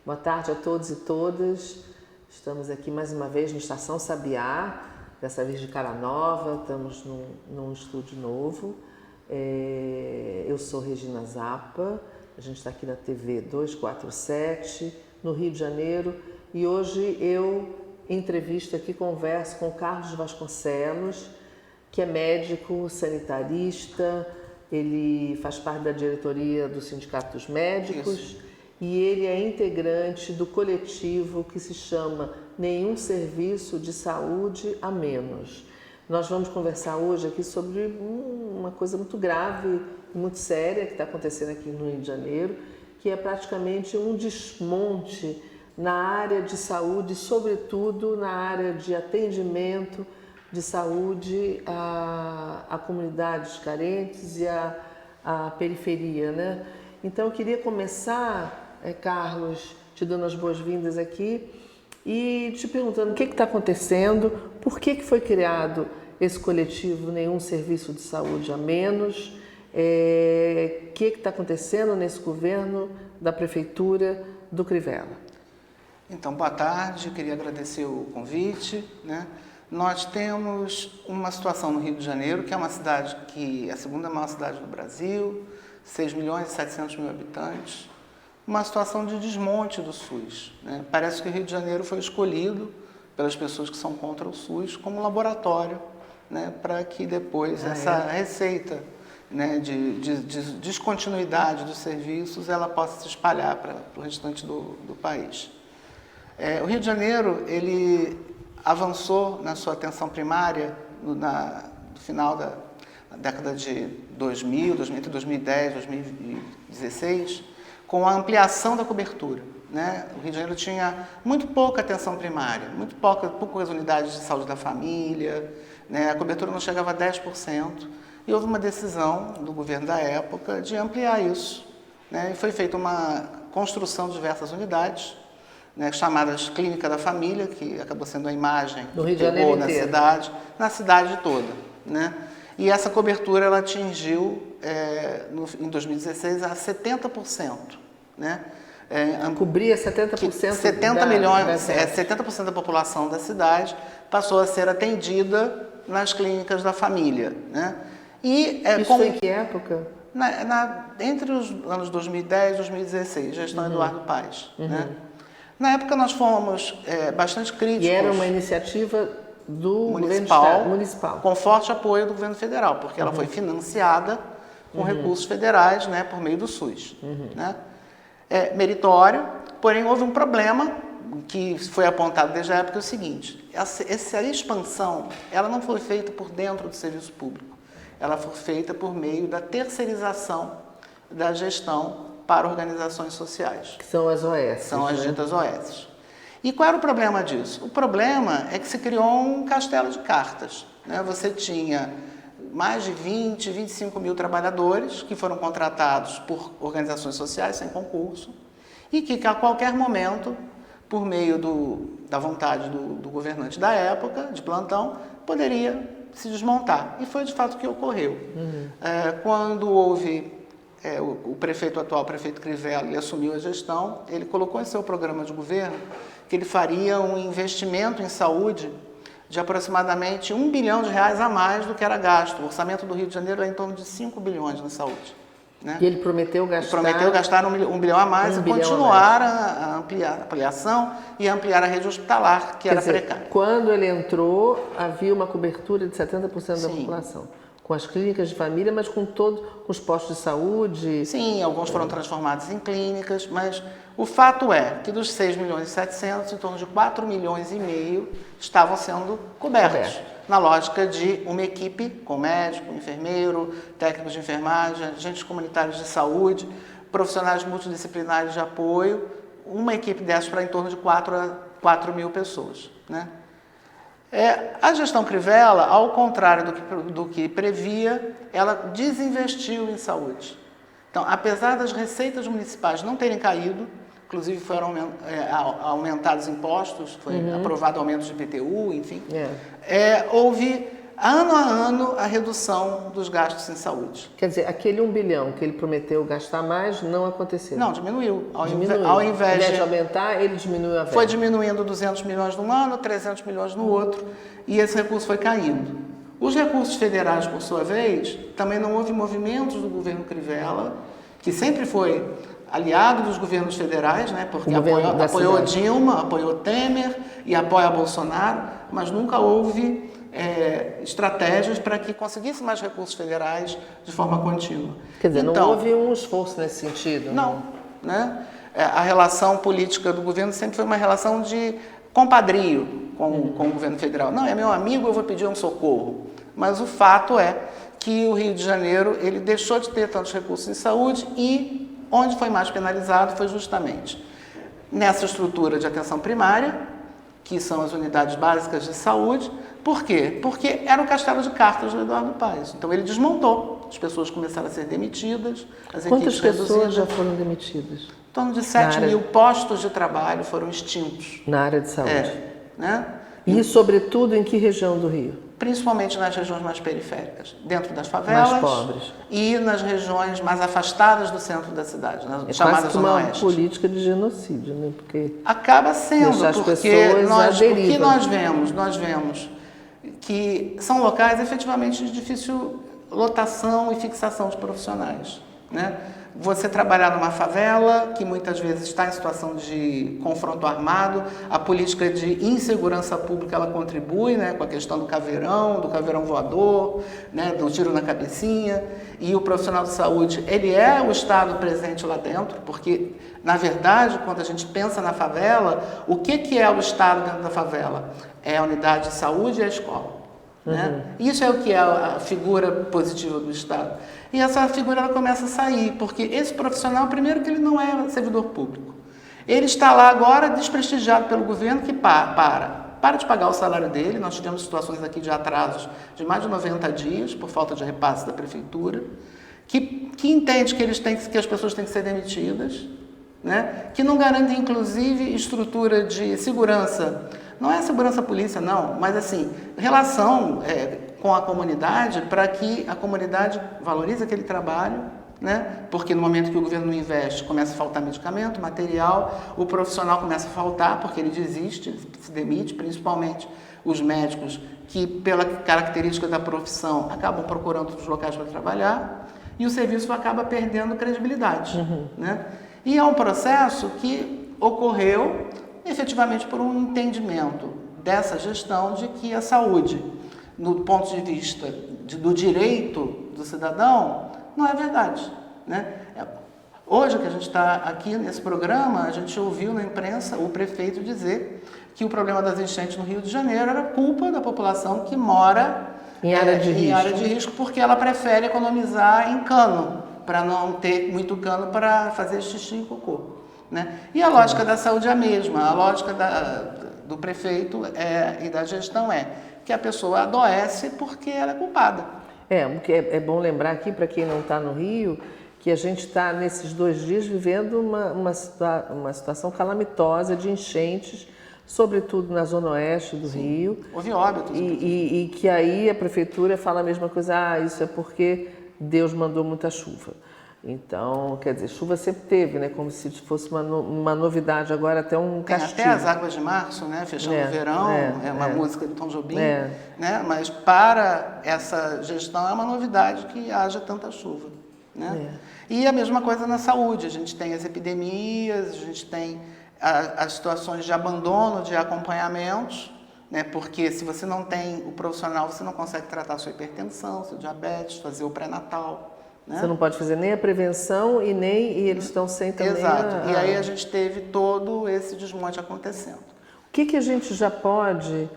Boa tarde a todos e todas. Estamos aqui mais uma vez no Estação Sabiá, dessa vez de cara nova, estamos num estúdio novo. Eu sou Regina Zappa, a gente está aqui na TV 247, no Rio de Janeiro, e hoje eu entrevisto aqui, converso com o Carlos Vasconcelos, que é médico sanitarista, ele faz parte da diretoria do Sindicato dos Médicos. Isso. E ele é integrante do coletivo que se chama Nenhum Serviço de Saúde a Menos. Nós vamos conversar hoje aqui sobre uma coisa muito grave, muito séria que está acontecendo aqui no Rio de Janeiro, que é praticamente um desmonte na área de saúde, sobretudo na área de atendimento de saúde a comunidades carentes e a periferia, né? Então, eu queria começar, Carlos, te dando as boas-vindas aqui e te perguntando o que está acontecendo, por que foi criado esse coletivo Nenhum Serviço de Saúde a Menos, o que está acontecendo nesse governo da Prefeitura do Crivella. Então, boa tarde, eu queria agradecer o convite, né? Nós temos uma situação no Rio de Janeiro, que é uma cidade que é a segunda maior cidade do Brasil, 6 milhões e 700 mil habitantes, uma situação de desmonte do SUS, né? Parece que o Rio de Janeiro foi escolhido pelas pessoas que são contra o SUS como laboratório, né? Para que depois essa receita, né, de descontinuidade dos serviços ela possa se espalhar para o restante do país. O Rio de Janeiro ele avançou na sua atenção primária no final da década de 2000, entre 2010 e 2016, com a ampliação da cobertura, né? O Rio de Janeiro tinha muito pouca atenção primária, muito poucas unidades de saúde da família, né? A cobertura não chegava a 10%, e houve uma decisão do governo da época de ampliar isso, né? E foi feita uma construção de diversas unidades, né, chamadas Clínica da Família, que acabou sendo a imagem do Rio que pegou na cidade toda, né? E essa cobertura ela atingiu, em 2016, a 70%. Né? Cobria 70%? 70% da população da cidade passou a ser atendida nas clínicas da família. Né? E, isso foi em que época? Entre os anos 2010 e 2016, gestão Eduardo Paes. Né? Na época nós fomos bastante críticos. E era uma iniciativa do municipal, com forte apoio do governo federal, porque ela foi financiada com recursos federais, né, por meio do SUS. Né? Meritório, porém houve um problema que foi apontado desde a época, é o seguinte: essa expansão ela não foi feita por dentro do serviço público, ela foi feita por meio da terceirização da gestão para organizações sociais. Que são as OS. São as ditas OS. E qual era o problema disso? O problema é que se criou um castelo de cartas. Né? Você tinha mais de 20, 25 mil trabalhadores que foram contratados por organizações sociais sem concurso e que a qualquer momento, por meio da vontade do governante da época, de plantão, poderia se desmontar. E foi de fato o que ocorreu. Quando houve o prefeito atual, o prefeito Crivella, ele assumiu a gestão, ele colocou em seu programa de governo que ele faria um investimento em saúde de aproximadamente R$1 bilhão a mais do que era gasto. O orçamento do Rio de Janeiro é em torno de 5 bilhões na saúde. Né? E ele prometeu gastar... Ele prometeu gastar R$1 bilhão a mais e continuar a ampliar a ampliação e ampliar a rede hospitalar, que era precária. Quando ele entrou, havia uma cobertura de 70% da população. Com as clínicas de família, mas com os postos de saúde. Sim, alguns foram transformados em clínicas, mas o fato é que dos 6 milhões e 700, em torno de 4 milhões e meio estavam sendo cobertos. Na lógica de uma equipe com médico, enfermeiro, técnicos de enfermagem, agentes comunitários de saúde, profissionais multidisciplinares de apoio, uma equipe dessas para em torno de 4 mil pessoas. Né? A gestão Crivella, ao contrário do que previa, ela desinvestiu em saúde. Então, apesar das receitas municipais não terem caído, inclusive foram aumentados impostos, foi aprovado aumento de IPTU, enfim, houve ano a ano, a redução dos gastos em saúde. Quer dizer, aquele 1 bilhão que ele prometeu gastar mais não aconteceu? Não, diminuiu. Ao Ao invés de aumentar, ele diminuiu a verba. Foi diminuindo 200 milhões num ano, 300 milhões no outro, e esse recurso foi caindo. Os recursos federais, por sua vez, também não houve movimentos do governo Crivella, que sempre foi aliado dos governos federais, né, porque apoiou Dilma, apoiou Temer e apoia Bolsonaro, mas nunca houve estratégias para que conseguisse mais recursos federais de forma contínua. Quer dizer, então, não houve um esforço nesse sentido? Não, né? A relação política do governo sempre foi uma relação de compadrio com o governo federal. Não, é meu amigo, eu vou pedir um socorro. Mas o fato é que o Rio de Janeiro ele deixou de ter tantos recursos em saúde e onde foi mais penalizado foi justamente nessa estrutura de atenção primária, que são as unidades básicas de saúde. Por quê? Porque era o castelo de cartas do Eduardo Paes. Então ele desmontou, as pessoas começaram a ser demitidas, as Quantas equipes pessoas reduzidas. já foram demitidas? Em torno de 7 mil postos de trabalho foram extintos. Na área de saúde. Né? E, sobretudo, em que região do Rio? Principalmente nas regiões mais periféricas, dentro das favelas. Mais pobres. E nas regiões mais afastadas do centro da cidade, nas chamadas quase uma Zona Oeste. política de genocídio, né? Porque acaba sendo, porque o que nós vemos que são locais efetivamente de difícil lotação e fixação de profissionais, né? Você trabalhar numa favela, que muitas vezes está em situação de confronto armado, a política de insegurança pública ela contribui, né, com a questão do caveirão voador, né, do tiro na cabecinha, e o profissional de saúde, ele é o Estado presente lá dentro, porque, na verdade, quando a gente pensa na favela, o que é o Estado dentro da favela? É a unidade de saúde e a escola. Né? Isso é o que é a figura positiva do Estado. E essa figura ela começa a sair, porque esse profissional, primeiro que ele não é servidor público. Ele está lá agora desprestigiado pelo governo que para de pagar o salário dele. Nós tivemos situações aqui de atrasos de mais de 90 dias por falta de repasse da prefeitura, que entende que as pessoas têm que ser demitidas, né? Que não garante, inclusive, estrutura de segurança. Não é segurança polícia, não, mas assim, relação com a comunidade para que a comunidade valorize aquele trabalho, né? Porque no momento que o governo não investe, começa a faltar medicamento, material, o profissional começa a faltar porque ele desiste, ele se demite, principalmente os médicos que, pela característica da profissão, acabam procurando outros locais para trabalhar e o serviço acaba perdendo credibilidade, né? E é um processo que ocorreu efetivamente por um entendimento dessa gestão de que a saúde, no ponto de vista do direito do cidadão, não é verdade, né? Hoje que a gente está aqui nesse programa, a gente ouviu na imprensa o prefeito dizer que o problema das enchentes no Rio de Janeiro era culpa da população que mora em área de risco, porque ela prefere economizar em cano, para não ter muito cano para fazer xixi e cocô. Né? E a lógica da saúde é a mesma, a lógica do prefeito e da gestão é que a pessoa adoece porque ela é culpada. É bom lembrar aqui, para quem não está no Rio, que a gente está nesses 2 dias vivendo uma situação calamitosa de enchentes, sobretudo na zona oeste do Rio. Houve óbitos. E que aí a prefeitura fala a mesma coisa, isso é porque Deus mandou muita chuva. Então, quer dizer, chuva sempre teve, né? Como se fosse uma novidade, agora até um castigo. Tem até as águas de março, né? Fechando o verão, uma música do Tom Jobim, né? Mas para essa gestão é uma novidade que haja tanta chuva, né? E a mesma coisa na saúde, a gente tem as epidemias, a gente tem as situações de abandono de acompanhamentos, né? Porque se você não tem o profissional, você não consegue tratar a sua hipertensão, seu diabetes, fazer o pré-natal. Né? Você não pode fazer nem a prevenção e eles estão sem também. Exato. E aí a gente teve todo esse desmonte acontecendo. O que a gente já pode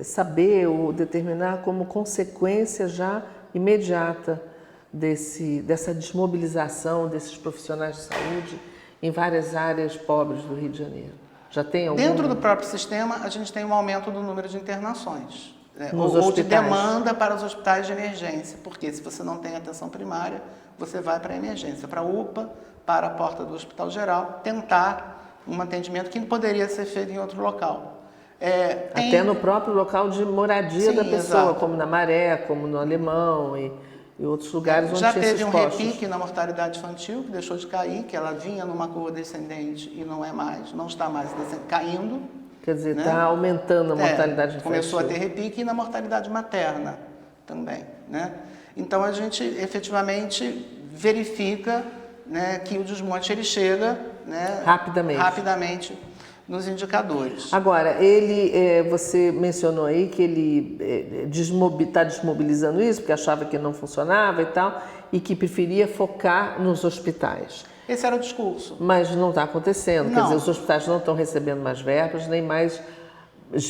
saber ou determinar como consequência já imediata dessa desmobilização desses profissionais de saúde em várias áreas pobres do Rio de Janeiro? Já tem algum? Dentro do próprio sistema, a gente tem um aumento do número de internações. Ou de demanda para os hospitais de emergência, porque se você não tem atenção primária, você vai para a emergência, para a UPA, para a porta do Hospital Geral, tentar um atendimento que poderia ser feito em outro local. Até no próprio local de moradia da pessoa, exato. como na Maré, como no Alemão e outros lugares onde já tinha teve esses um postos. repique na mortalidade infantil, que deixou de cair, que ela vinha numa curva descendente e não está mais caindo. Quer dizer, né? está aumentando a mortalidade infantil. Começou a ter repique e na mortalidade materna também. Né? Então, a gente efetivamente verifica, né, que o desmonte ele chega, né, rapidamente nos indicadores. Agora, você mencionou aí que ele está desmobilizando isso, porque achava que não funcionava e tal, e que preferia focar nos hospitais. Esse era o discurso. Mas não está acontecendo. Quer dizer, os hospitais não estão recebendo mais verbas, nem mais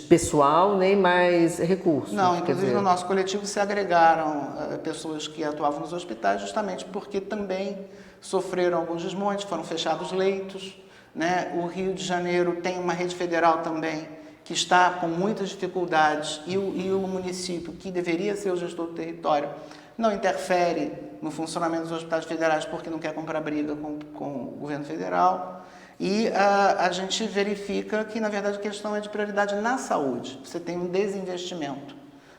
pessoal, nem mais recursos. Não, inclusive no nosso coletivo se agregaram pessoas que atuavam nos hospitais justamente porque também sofreram alguns desmontes, foram fechados leitos. Né? O Rio de Janeiro tem uma rede federal também que está com muitas dificuldades e o município, que deveria ser o gestor do território, não interfere no funcionamento dos hospitais federais porque não quer comprar briga com o governo federal. E a gente verifica que, na verdade, a questão é de prioridade na saúde. Você tem um desinvestimento.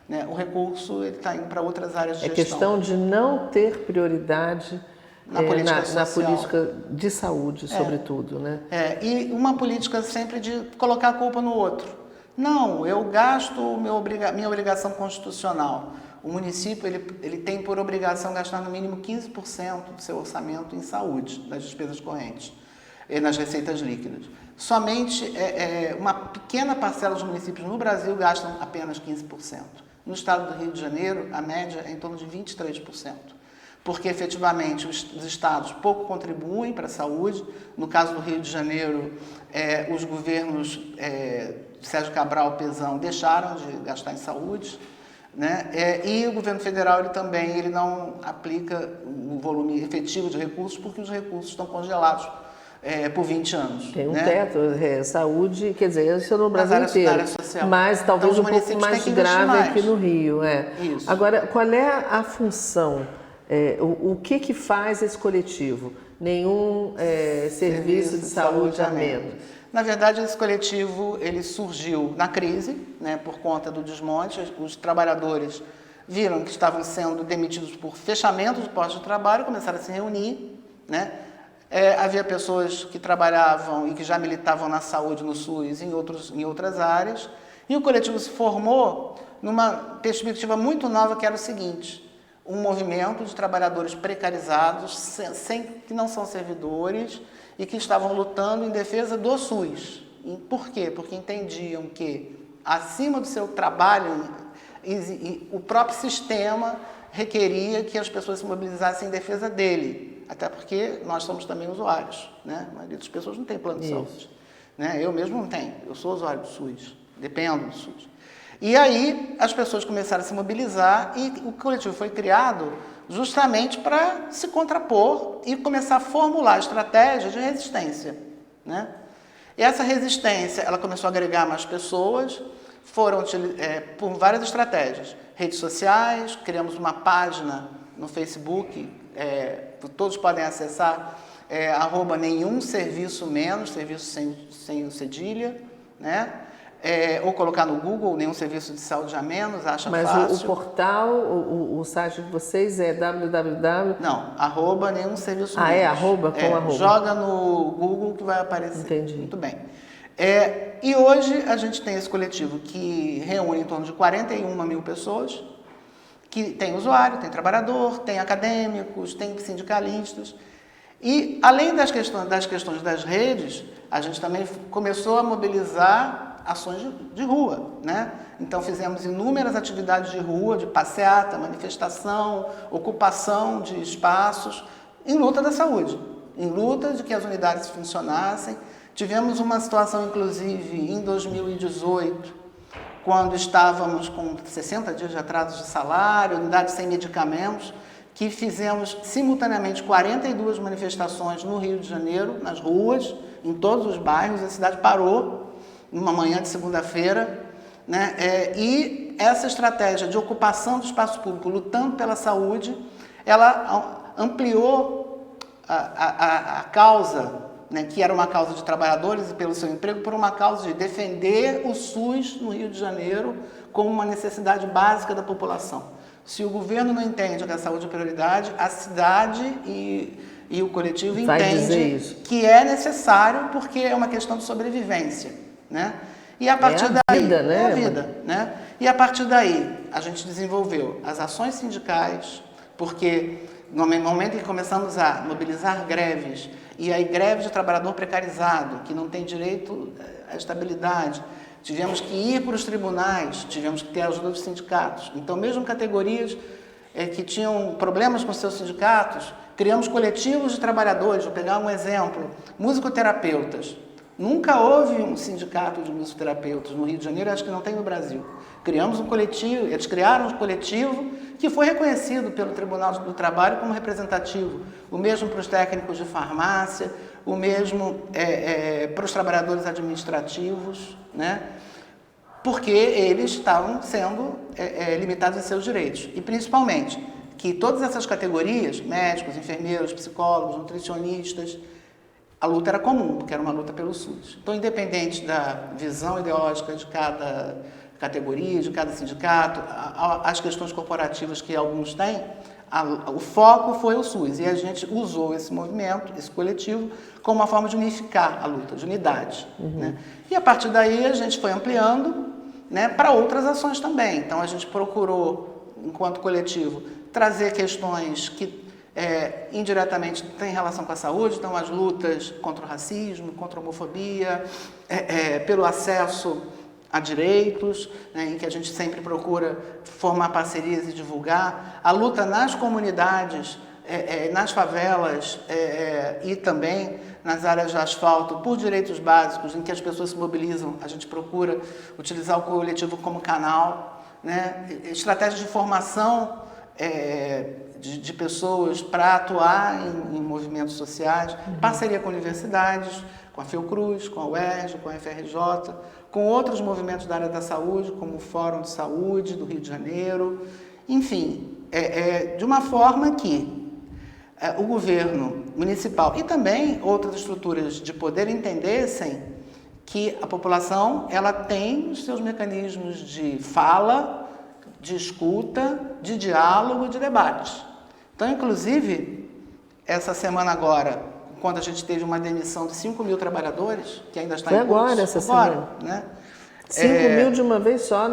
Né? O recurso está indo para outras áreas de gestão. É questão de não ter prioridade na política de saúde, sobretudo. Né? E uma política sempre de colocar a culpa no outro. Não, eu gasto minha obrigação constitucional. O município ele tem por obrigação gastar no mínimo 15% do seu orçamento em saúde, das despesas correntes, nas receitas líquidas. Somente uma pequena parcela dos municípios no Brasil gastam apenas 15%. No estado do Rio de Janeiro, a média é em torno de 23%. Porque, efetivamente, os estados pouco contribuem para a saúde. No caso do Rio de Janeiro, os governos Sérgio Cabral, Pezão, deixaram de gastar em saúde. Né? E o governo federal ele não aplica o volume efetivo de recursos porque os recursos estão congelados por 20 anos. Tem um teto, saúde, quer dizer, isso é no Brasil inteiro, mas talvez então, um pouco mais grave aqui no Rio. Isso. Agora, qual é a função, o que faz esse coletivo? Nenhum serviço de saúde a menos. Na verdade, esse coletivo ele surgiu na crise, né, por conta do desmonte. Os trabalhadores viram que estavam sendo demitidos por fechamento de postos de trabalho, começaram a se reunir. Né? Havia pessoas que trabalhavam e que já militavam na saúde, no SUS, em outras áreas. E o coletivo se formou numa perspectiva muito nova, que era o seguinte: um movimento de trabalhadores precarizados, que não são servidores, e que estavam lutando em defesa do SUS. E por quê? Porque entendiam que, acima do seu trabalho, o próprio sistema requeria que as pessoas se mobilizassem em defesa dele. Até porque nós somos também usuários. Né? A maioria das pessoas não tem plano de saúde. Né? Eu mesmo não tenho. Eu sou usuário do SUS. Dependo do SUS. E aí as pessoas começaram a se mobilizar e o coletivo foi criado justamente para se contrapor e começar a formular estratégias de resistência. Né? E essa resistência ela começou a agregar mais pessoas, foram por várias estratégias. Redes sociais, criamos uma página no Facebook, todos podem acessar, @nenhum serviço menos, serviço sem o cedilha, né? Ou colocar no Google, nenhum serviço de saúde a menos, acha fácil. Mas o portal, o site de vocês é www... Não, @nenhum serviço menos. @? Com arroba. Joga no Google que vai aparecer. Entendi. Muito bem. E hoje a gente tem esse coletivo que reúne em torno de 41 mil pessoas, que tem usuário, tem trabalhador, tem acadêmicos, tem sindicalistas. E, além das questões das redes, a gente também começou a mobilizar ações de rua, né? Então, fizemos inúmeras atividades de rua, de passeata, manifestação, ocupação de espaços, em luta da saúde, em luta de que as unidades funcionassem. Tivemos uma situação, inclusive, em 2018, quando estávamos com 60 dias de atraso de salário, unidades sem medicamentos, que fizemos simultaneamente 42 manifestações no Rio de Janeiro, nas ruas, em todos os bairros. A cidade parou numa manhã de segunda-feira, né? E essa estratégia de ocupação do espaço público, lutando pela saúde, ela ampliou a causa né, que era uma causa de trabalhadores e pelo seu emprego, por uma causa de defender o SUS no Rio de Janeiro como uma necessidade básica da população. Se o governo não entende que a saúde é prioridade, a cidade e o coletivo entendem que é necessário porque é uma questão de sobrevivência, né? E a partir daí, vida, né? É a vida, né? E a partir daí, a gente desenvolveu as ações sindicais, porque no momento em que começamos a mobilizar greves, e aí greve de trabalhador precarizado, que não tem direito à estabilidade, tivemos que ir para os tribunais, tivemos que ter a ajuda dos sindicatos. Então, mesmo categorias que tinham problemas com seus sindicatos, criamos coletivos de trabalhadores. Vou pegar um exemplo, musicoterapeutas. Nunca houve um sindicato de musicoterapeutas no Rio de Janeiro, acho que não tem no Brasil. Criamos um coletivo, eles criaram um coletivo que foi reconhecido pelo Tribunal do Trabalho como representativo. O mesmo para os técnicos de farmácia, o mesmo para os trabalhadores administrativos, né? Porque eles estavam sendo limitados em seus direitos. E principalmente que todas essas categorias, médicos, enfermeiros, psicólogos, nutricionistas, a luta era comum, porque era uma luta pelo SUS. Então, independente da visão ideológica de cada categoria, de cada sindicato, as questões corporativas que alguns têm, o foco foi o SUS. E a gente usou esse movimento, esse coletivo, como uma forma de unificar a luta, de unidade. Né? E a partir daí a gente foi ampliando, né, para outras ações também. Então, a gente procurou, enquanto coletivo, trazer questões que indiretamente tem relação com a saúde, então as lutas contra o racismo, contra a homofobia, pelo acesso a direitos, né, em que a gente sempre procura formar parcerias e divulgar, a luta nas comunidades, nas favelas e também nas áreas de asfalto por direitos básicos, em que as pessoas se mobilizam, a gente procura utilizar o coletivo como canal, né, estratégias de formação de pessoas para atuar em movimentos sociais, parceria com universidades, com a Fiocruz, com a UERJ, com a FRJ, com outros movimentos da área da saúde, como o Fórum de Saúde do Rio de Janeiro, enfim, de uma forma que o governo municipal e também outras estruturas de poder entendessem que a população ela tem os seus mecanismos de fala, de escuta, de diálogo, de debate. Então, inclusive, essa semana agora, quando a gente teve uma demissão de 5.000 trabalhadores, que ainda está em curso. Agora, essa semana. Né? 5.000 de uma vez só,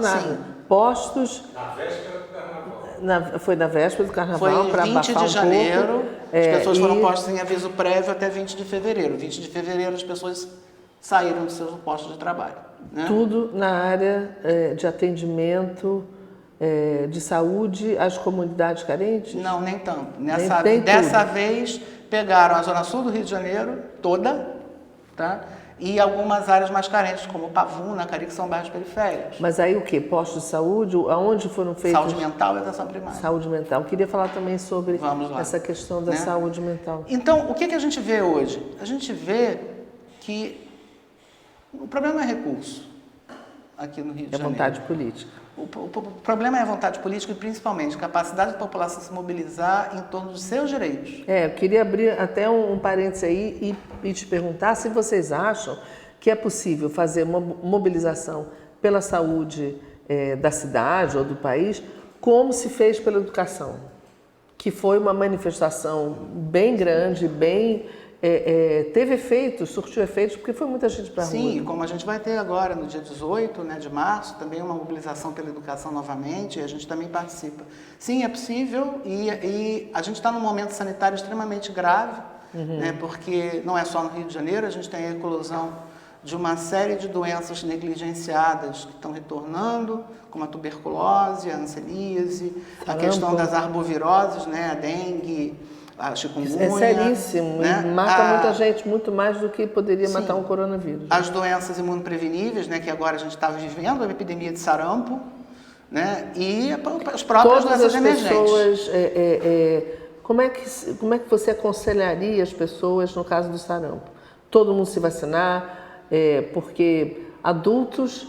postos... Na véspera do Carnaval. Foi na véspera do Carnaval, para abafar um pouco. Foi 20 de janeiro, as pessoas foram postas em aviso prévio até 20 de fevereiro. 20 de fevereiro as pessoas saíram dos seus postos de trabalho. Né? Tudo na área de atendimento... de saúde às comunidades carentes? Não, nem tanto. Dessa vez, pegaram a Zona Sul do Rio de Janeiro, toda, tá? E algumas áreas mais carentes, como Pavuna, Cari, que são bairros periféricos. Mas aí o quê? Postos de saúde? Aonde foram feitos? Saúde mental e atenção primária. Saúde mental. Queria falar também sobre essa questão da saúde mental. Então, o que a gente vê hoje? A gente vê que o problema é recurso aqui no Rio de Janeiro. É vontade política. O problema é a vontade política e, principalmente, a capacidade da população se mobilizar em torno dos seus direitos. Eu queria abrir até um parênteses aí e te perguntar se vocês acham que é possível fazer uma mobilização pela saúde da cidade ou do país, como se fez pela educação, que foi uma manifestação bem grande, teve efeitos, surtiu efeitos, porque foi muita gente para a rua. Sim, como a gente vai ter agora, no dia 18, né, de março, também uma mobilização pela educação novamente, e a gente também participa. Sim, é possível, e a gente está num momento sanitário extremamente grave, né, porque não é só no Rio de Janeiro, a gente tem a eclosão de uma série de doenças negligenciadas que estão retornando, como a tuberculose, a hanseníase, a questão das arboviroses, né, a dengue, a chikungunya. É seríssimo, né? Mata muita gente, muito mais do que poderia matar um coronavírus. As doenças imunopreveníveis, né, que agora a gente está vivendo, a epidemia de sarampo, né, e as próprias doenças emergentes. Pessoas, como é que você aconselharia as pessoas no caso do sarampo? Todo mundo se vacinar, porque adultos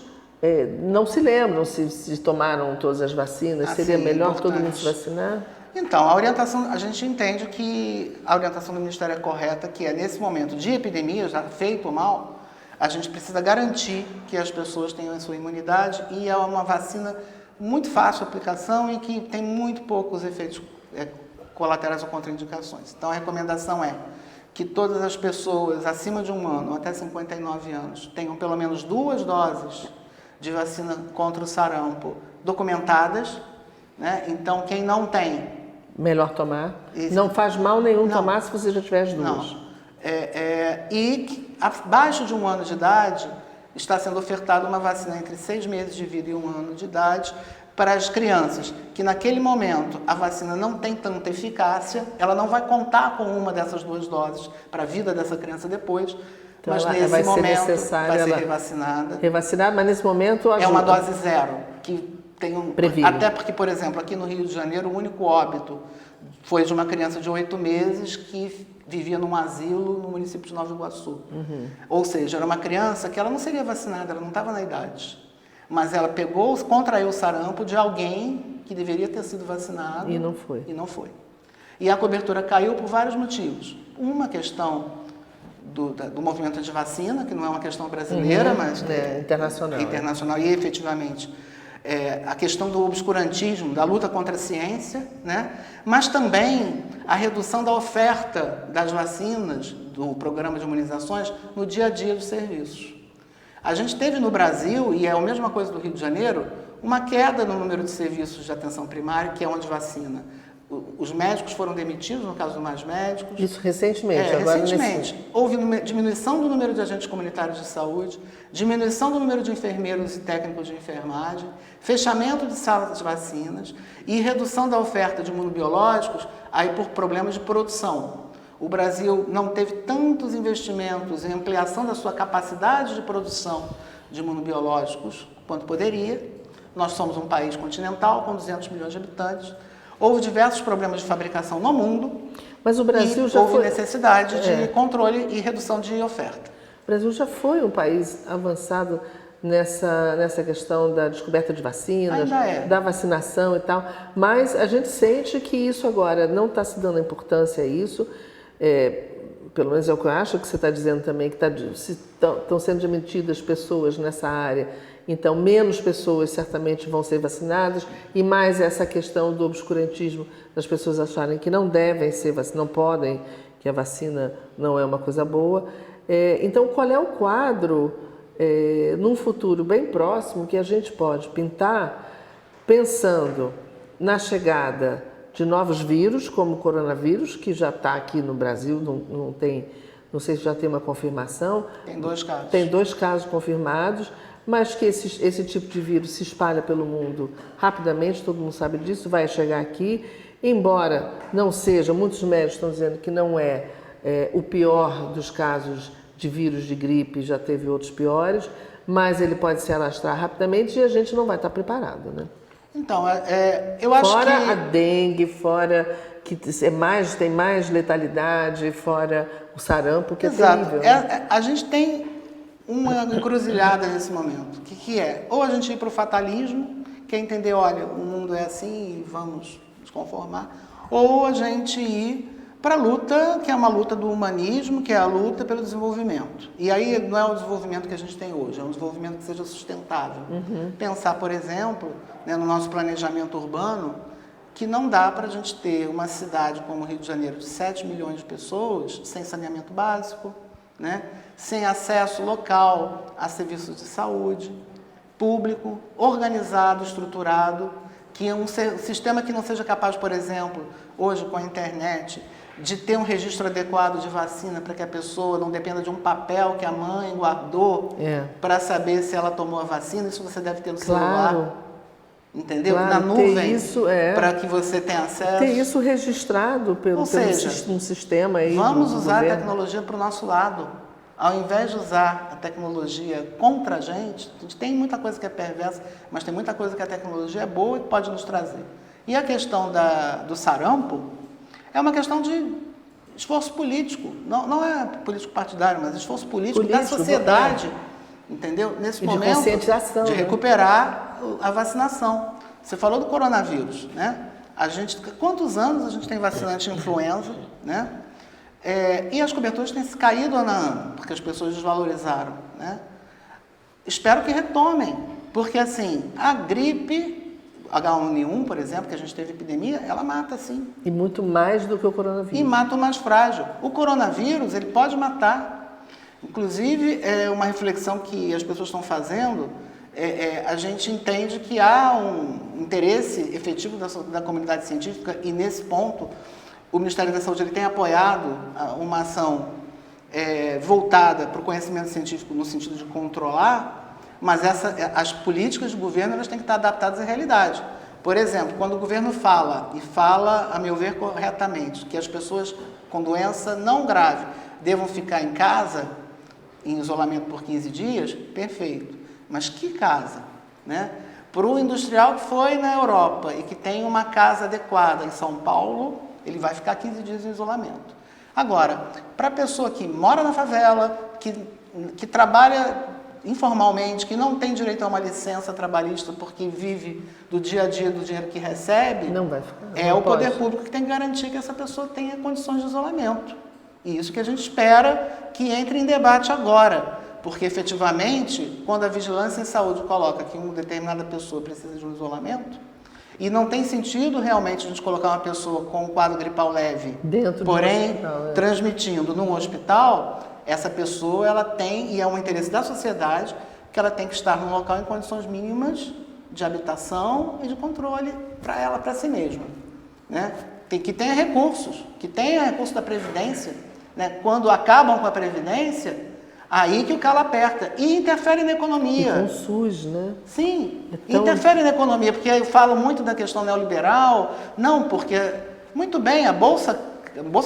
não se lembram se tomaram todas as vacinas, seria melhor todo mundo se vacinar? Então, a gente entende que a orientação do Ministério é correta, que é nesse momento de epidemia, já feito o mal, a gente precisa garantir que as pessoas tenham a sua imunidade, e é uma vacina muito fácil de aplicação e que tem muito poucos efeitos colaterais ou contraindicações. Então, a recomendação é que todas as pessoas acima de 1 ano, até 59 anos, tenham pelo menos 2 doses de vacina contra o sarampo documentadas, né? Então, quem não tem... Melhor tomar. Não faz mal nenhum tomar se você já tiver as 2. Não. E que, abaixo de 1 ano de idade, está sendo ofertada uma vacina entre 6 meses de vida e 1 ano de idade para as crianças, que naquele momento a vacina não tem tanta eficácia, ela não vai contar com uma dessas 2 doses para a vida dessa criança depois, então mas ela nesse vai momento ser necessária, vai ser revacinada. Revacinada, mas nesse momento ajuda. É uma dose 0, que tem previne. Até porque, por exemplo, aqui no Rio de Janeiro, o único óbito foi de uma criança de 8 meses que vivia num asilo no município de Nova Iguaçu. Ou seja, era uma criança que ela não seria vacinada, ela não estava na idade. Mas ela contraiu o sarampo de alguém que deveria ter sido vacinado. E não foi. E não foi. E a cobertura caiu por vários motivos. Uma questão do movimento de vacina, que não é uma questão brasileira, mas internacional. Internacional e efetivamente a questão do obscurantismo, da luta contra a ciência, né? Mas também a redução da oferta das vacinas, do programa de imunizações, no dia a dia dos serviços. A gente teve no Brasil, e é a mesma coisa do Rio de Janeiro, uma queda no número de serviços de atenção primária, que é onde vacina. Os médicos foram demitidos, no caso do Mais Médicos. Isso recentemente. Agora recentemente. Houve diminuição do número de agentes comunitários de saúde, diminuição do número de enfermeiros e técnicos de enfermagem, fechamento de salas de vacinas e redução da oferta de imunobiológicos aí por problemas de produção. O Brasil não teve tantos investimentos em ampliação da sua capacidade de produção de imunobiológicos quanto poderia. Nós somos um país continental com 200 milhões de habitantes. Houve diversos problemas de fabricação no mundo. Mas o Brasil já houve necessidade de controle e redução de oferta. O Brasil já foi um país avançado nessa questão da descoberta de vacinas, da vacinação e tal, mas a gente sente que isso agora não está se dando importância a isso, pelo menos é o que eu acho que você está dizendo também, que estão sendo demitidas pessoas nessa área, então menos pessoas certamente vão ser vacinadas e mais essa questão do obscurantismo, das pessoas acharem que não devem ser vacinadas, não podem, que a vacina não é uma coisa boa. Então, qual é o quadro, num futuro bem próximo, que a gente pode pintar pensando na chegada de novos vírus, como o coronavírus, que já está aqui no Brasil, não sei se já tem uma confirmação. Tem 2 casos. Tem 2 casos confirmados, mas que esse tipo de vírus se espalha pelo mundo rapidamente, todo mundo sabe disso, vai chegar aqui, embora não seja, muitos médicos estão dizendo que não é o pior dos casos de vírus de gripe, já teve outros piores, mas ele pode se alastrar rapidamente e a gente não vai estar preparado, né? Então, eu acho que... Fora a dengue, fora que tem mais letalidade, fora o sarampo, que é terrível. Né? A gente tem uma encruzilhada nesse momento, que é ou a gente ir para o fatalismo, que é entender, olha, o mundo é assim e vamos nos conformar, ou a gente ir para a luta, que é uma luta do humanismo, que é a luta pelo desenvolvimento. E aí não é o desenvolvimento que a gente tem hoje, é um desenvolvimento que seja sustentável. Pensar, por exemplo, né, no nosso planejamento urbano, que não dá para a gente ter uma cidade como o Rio de Janeiro de 7 milhões de pessoas sem saneamento básico, né, sem acesso local a serviços de saúde, público, organizado, estruturado, que é um sistema que não seja capaz, por exemplo, hoje com a internet, de ter um registro adequado de vacina para que a pessoa não dependa de um papel que a mãe guardou para saber se ela tomou a vacina. Isso você deve ter no celular, entendeu? Claro, na nuvem, para que você tenha acesso. Ter isso registrado pelo sistema aí. Vamos usar a tecnologia para o nosso lado. Ao invés de usar a tecnologia contra a gente tem muita coisa que é perversa, mas tem muita coisa que a tecnologia é boa e pode nos trazer. E a questão do sarampo é uma questão de esforço político, não é político partidário, mas esforço político da sociedade, entendeu? Nesse momento conscientização, de recuperar a vacinação. Você falou do coronavírus, né? Quantos anos a gente tem vacina anti-influenza, né? E as coberturas têm se caído ano a ano, porque as pessoas desvalorizaram, né? Espero que retomem, porque assim, a gripe H1N1, por exemplo, que a gente teve epidemia, ela mata sim. E muito mais do que o coronavírus. E mata o mais frágil. O coronavírus, ele pode matar. Inclusive, uma reflexão que as pessoas estão fazendo, a gente entende que há um interesse efetivo da comunidade científica e, nesse ponto, o Ministério da Saúde ele tem apoiado uma ação voltada para o conhecimento científico no sentido de controlar, mas as políticas do governo elas têm que estar adaptadas à realidade. Por exemplo, quando o governo fala, e fala, a meu ver, corretamente, que as pessoas com doença não grave devam ficar em casa, em isolamento por 15 dias, perfeito. Mas que casa? Né? Para o industrial que foi na Europa e que tem uma casa adequada em São Paulo, ele vai ficar 15 dias em isolamento. Agora, para a pessoa que mora na favela, que trabalha informalmente, que não tem direito a uma licença trabalhista porque vive do dia a dia do dinheiro que recebe, não vai ficar, é o poder público que tem que garantir que essa pessoa tenha condições de isolamento. E isso que a gente espera que entre em debate agora, porque efetivamente, quando a vigilância em saúde coloca que uma determinada pessoa precisa de um isolamento, e não tem sentido realmente a gente colocar uma pessoa com um quadro gripal leve, porém hospital, transmitindo num hospital, essa pessoa ela tem, e é um interesse da sociedade, que ela tem que estar num local em condições mínimas de habitação e de controle para ela, para si mesma. Né? Que tenha recursos da Previdência. Né? Quando acabam com a Previdência, aí que o calo aperta. E interfere na economia. E com o SUS, né? Sim, interfere na economia, porque eu falo muito da questão neoliberal. Não, porque, muito bem, a Bolsa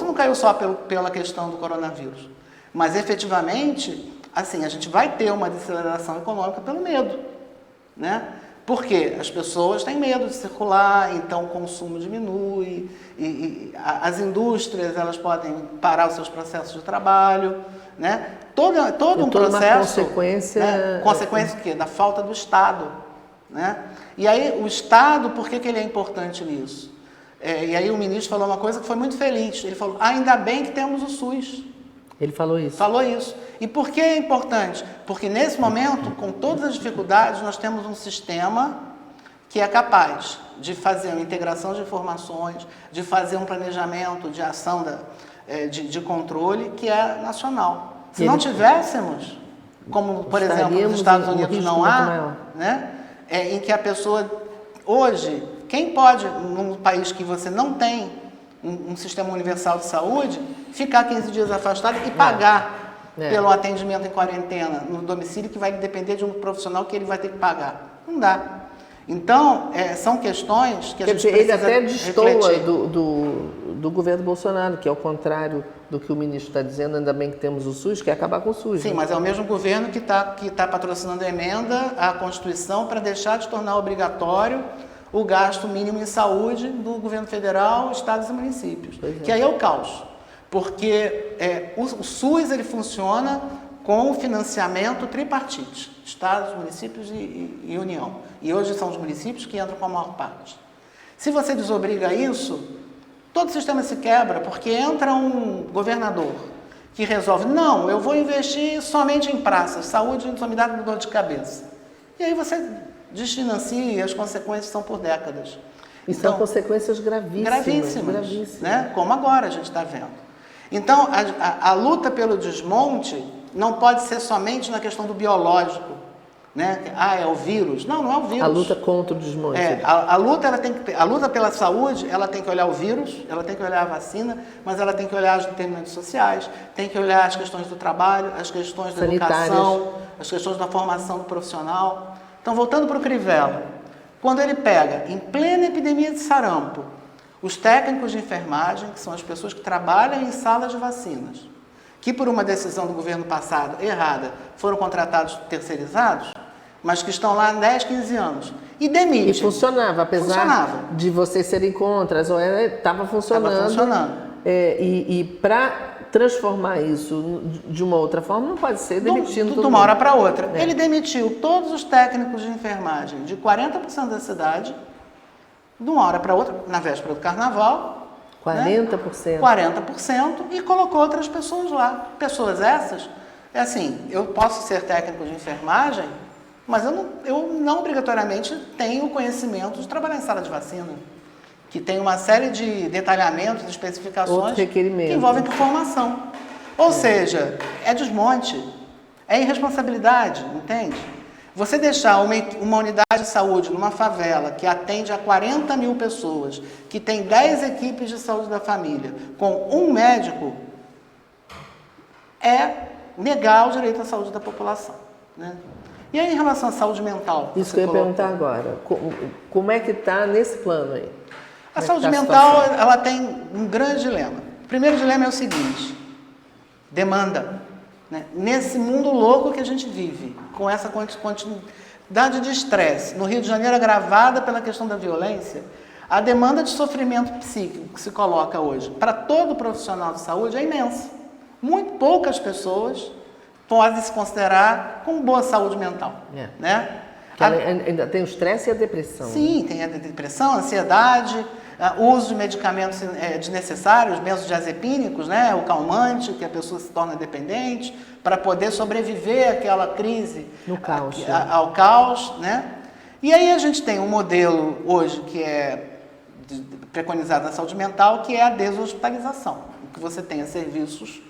não caiu só pela questão do coronavírus. Mas, efetivamente, assim, a gente vai ter uma desaceleração econômica pelo medo. Né? Porque as pessoas têm medo de circular, então o consumo diminui, e as indústrias elas podem parar os seus processos de trabalho, né? Todo um processo... consequência... Né? Consequência do quê? Da falta do Estado. Né? E aí o Estado, por que ele é importante nisso? E aí o ministro falou uma coisa que foi muito feliz. Ele falou, ainda bem que temos o SUS. Ele falou isso? Falou isso. E por que é importante? Porque nesse momento, com todas as dificuldades, nós temos um sistema que é capaz de fazer uma integração de informações, de fazer um planejamento de ação de controle que é nacional. Se não tivéssemos, como por exemplo nos Estados Unidos não há, né? Em que a pessoa, hoje, quem pode, num país que você não tem um sistema universal de saúde, ficar 15 dias afastado e pagar pelo atendimento em quarentena no domicílio, que vai depender de um profissional que ele vai ter que pagar. Não dá. Então, são questões que a gente precisa ele até destoa refletir. do governo Bolsonaro, que é o contrário do que o ministro está dizendo, ainda bem que temos o SUS, que é acabar com o SUS. Sim, né? mas é o mesmo governo que tá patrocinando a emenda à Constituição para deixar de tornar obrigatório o gasto mínimo em saúde do governo federal, estados e municípios. Que aí é o caos. Porque o SUS ele funciona com o financiamento tripartite, estados, municípios e União. E hoje são os municípios que entram com a maior parte. Se você desobriga isso, todo o sistema se quebra, porque entra um governador que resolve, não, eu vou investir somente em praças, saúde não me dá dor de cabeça. E aí você desfinancia e as consequências são por décadas. E são consequências gravíssimas. Né? Como agora a gente está vendo. Então, a luta pelo desmonte não pode ser somente na questão do biológico. Né? É o vírus. Não é o vírus. A luta contra o desmonte. A luta pela saúde, ela tem que olhar o vírus, ela tem que olhar a vacina, mas ela tem que olhar os determinantes sociais, tem que olhar as questões do trabalho, as questões da educação, as questões da formação do profissional. Então, voltando para o Crivella, quando ele pega, em plena epidemia de sarampo, os técnicos de enfermagem, que são as pessoas que trabalham em salas de vacinas, que por uma decisão do governo passado, errada, foram contratados terceirizados, mas que estão lá há 10, 15 anos, e demitem. E funcionava, apesar de vocês serem contra, estava funcionando. Estava funcionando. E para transformar isso de uma outra forma, não pode ser demitindo todo mundo. De uma hora para outra. Ele demitiu todos os técnicos de enfermagem de 40% da cidade, de uma hora para outra, na véspera do carnaval, 40%. 40%, e colocou outras pessoas lá. Pessoas essas, é assim, eu posso ser técnico de enfermagem, mas eu não obrigatoriamente tenho conhecimento de trabalhar em sala de vacina, que tem uma série de detalhamentos, especificações que envolvem formação. Ou seja, é desmonte, é irresponsabilidade, entende? Você deixar uma unidade de saúde numa favela que atende a 40 mil pessoas, que tem 10 equipes de saúde da família, com um médico, é negar o direito à saúde da população, né? E aí, em relação à saúde mental? Isso que eu ia perguntar agora. Como é que está nesse plano aí? A saúde mental, ela tem um grande dilema. O primeiro dilema é o seguinte: demanda. Né? Nesse mundo louco que a gente vive, com essa quantidade de estresse, no Rio de Janeiro agravada pela questão da violência, a demanda de sofrimento psíquico que se coloca hoje para todo profissional de saúde é imensa. Muito poucas pessoas podem se considerar com boa saúde mental. Né? Ainda tem o estresse e a depressão. Sim, tem a depressão, a ansiedade, o uso de medicamentos desnecessários, benzodiazepínicos, né? O calmante, que a pessoa se torna dependente, para poder sobreviver àquela crise, no caos, ao caos. Né? E aí a gente tem um modelo hoje que é preconizado na saúde mental, que é a deshospitalização, que você tenha serviços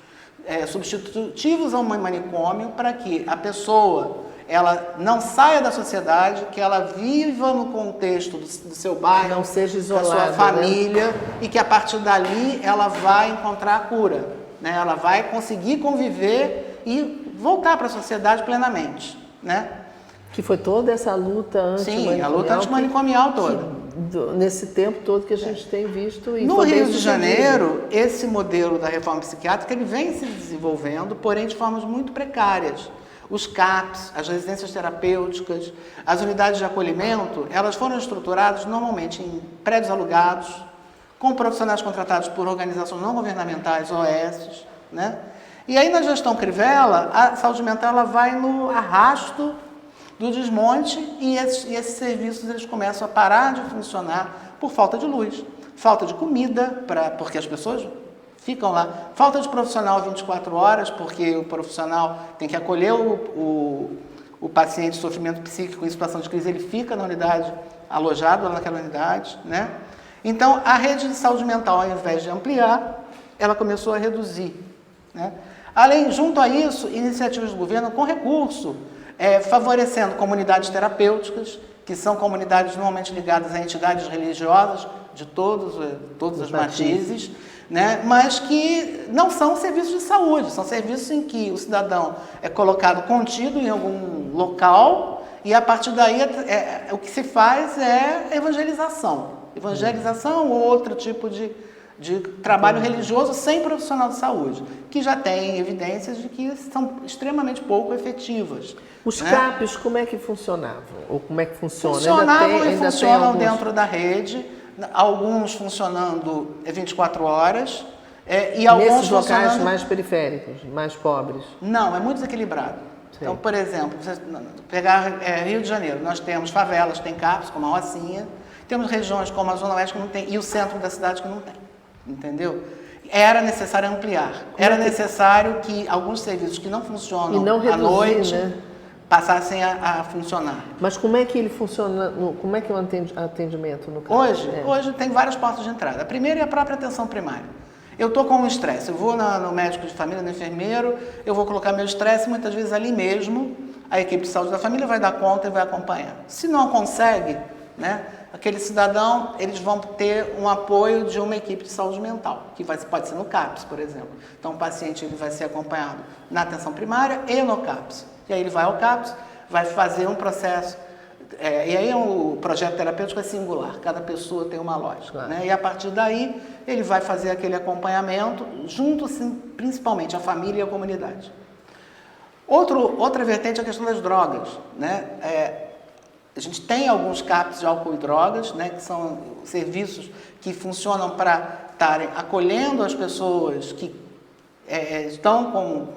substitutivos ao manicômio para que a pessoa ela não saia da sociedade, que ela viva no contexto do seu bairro, não seja isolada, da sua família, né? E que a partir dali ela vai encontrar a cura, né? Ela vai conseguir conviver e voltar para a sociedade plenamente, né? Que foi toda essa luta antimanicomial. Sim, a luta antimanicomial toda. Nesse tempo todo que a gente tem visto. E no Rio de Janeiro, esse modelo da reforma psiquiátrica ele vem se desenvolvendo, porém de formas muito precárias. Os CAPs, as residências terapêuticas, as unidades de acolhimento, elas foram estruturadas normalmente em prédios alugados, com profissionais contratados por organizações não governamentais, OS, né? E aí na gestão Crivella, a saúde mental ela vai no arrasto do desmonte e esses serviços eles começam a parar de funcionar por falta de luz, falta de comida, porque as pessoas ficam lá, falta de profissional 24 horas, porque o profissional tem que acolher o paciente de sofrimento psíquico em situação de crise, ele fica na unidade, alojado lá naquela unidade, né? Então, a rede de saúde mental, ao invés de ampliar, ela começou a reduzir, né? Além, junto a isso, iniciativas do governo com recurso, favorecendo comunidades terapêuticas, que são comunidades normalmente ligadas a entidades religiosas de todos os matizes, né? Mas que não são serviços de saúde, são serviços em que o cidadão é colocado contido em algum local e a partir daí o que se faz é evangelização. Evangelização ou outro tipo de trabalho religioso sem profissional de saúde, que já tem evidências de que são extremamente pouco efetivas. Os CAPs, como é que funcionavam? Ou como é que funciona? Funcionavam e funcionam dentro da rede, alguns funcionando 24 horas, e alguns nesses locais mais periféricos, mais pobres? Não, é muito desequilibrado. Sim. Então, por exemplo, você pegar Rio de Janeiro, nós temos favelas, tem CAPs, como a Rocinha, temos regiões como a Zona Oeste que não tem, e o centro da cidade que não tem, entendeu? Era necessário ampliar, era necessário que alguns serviços que não funcionam à noite, né, passassem a funcionar. Mas como é que ele funciona, como é que é o atendimento no caso? Hoje tem várias portas de entrada. A primeira é a própria atenção primária. Eu estou com um estresse, eu vou no médico de família, no enfermeiro, eu vou colocar meu estresse, muitas vezes ali mesmo, a equipe de saúde da família vai dar conta e vai acompanhar. Se não consegue, né, aquele cidadão, eles vão ter um apoio de uma equipe de saúde mental, que pode ser no CAPS, por exemplo. Então, o paciente ele vai ser acompanhado na atenção primária e no CAPS. E aí ele vai ao CAPS, vai fazer um processo, e aí o projeto terapêutico é singular, cada pessoa tem uma lógica, claro, né? E a partir daí ele vai fazer aquele acompanhamento junto, sim, principalmente a família e a comunidade. Outra vertente é a questão das drogas, né? A gente tem alguns CAPs de álcool e drogas, né, que são serviços que funcionam para estarem acolhendo as pessoas que estão com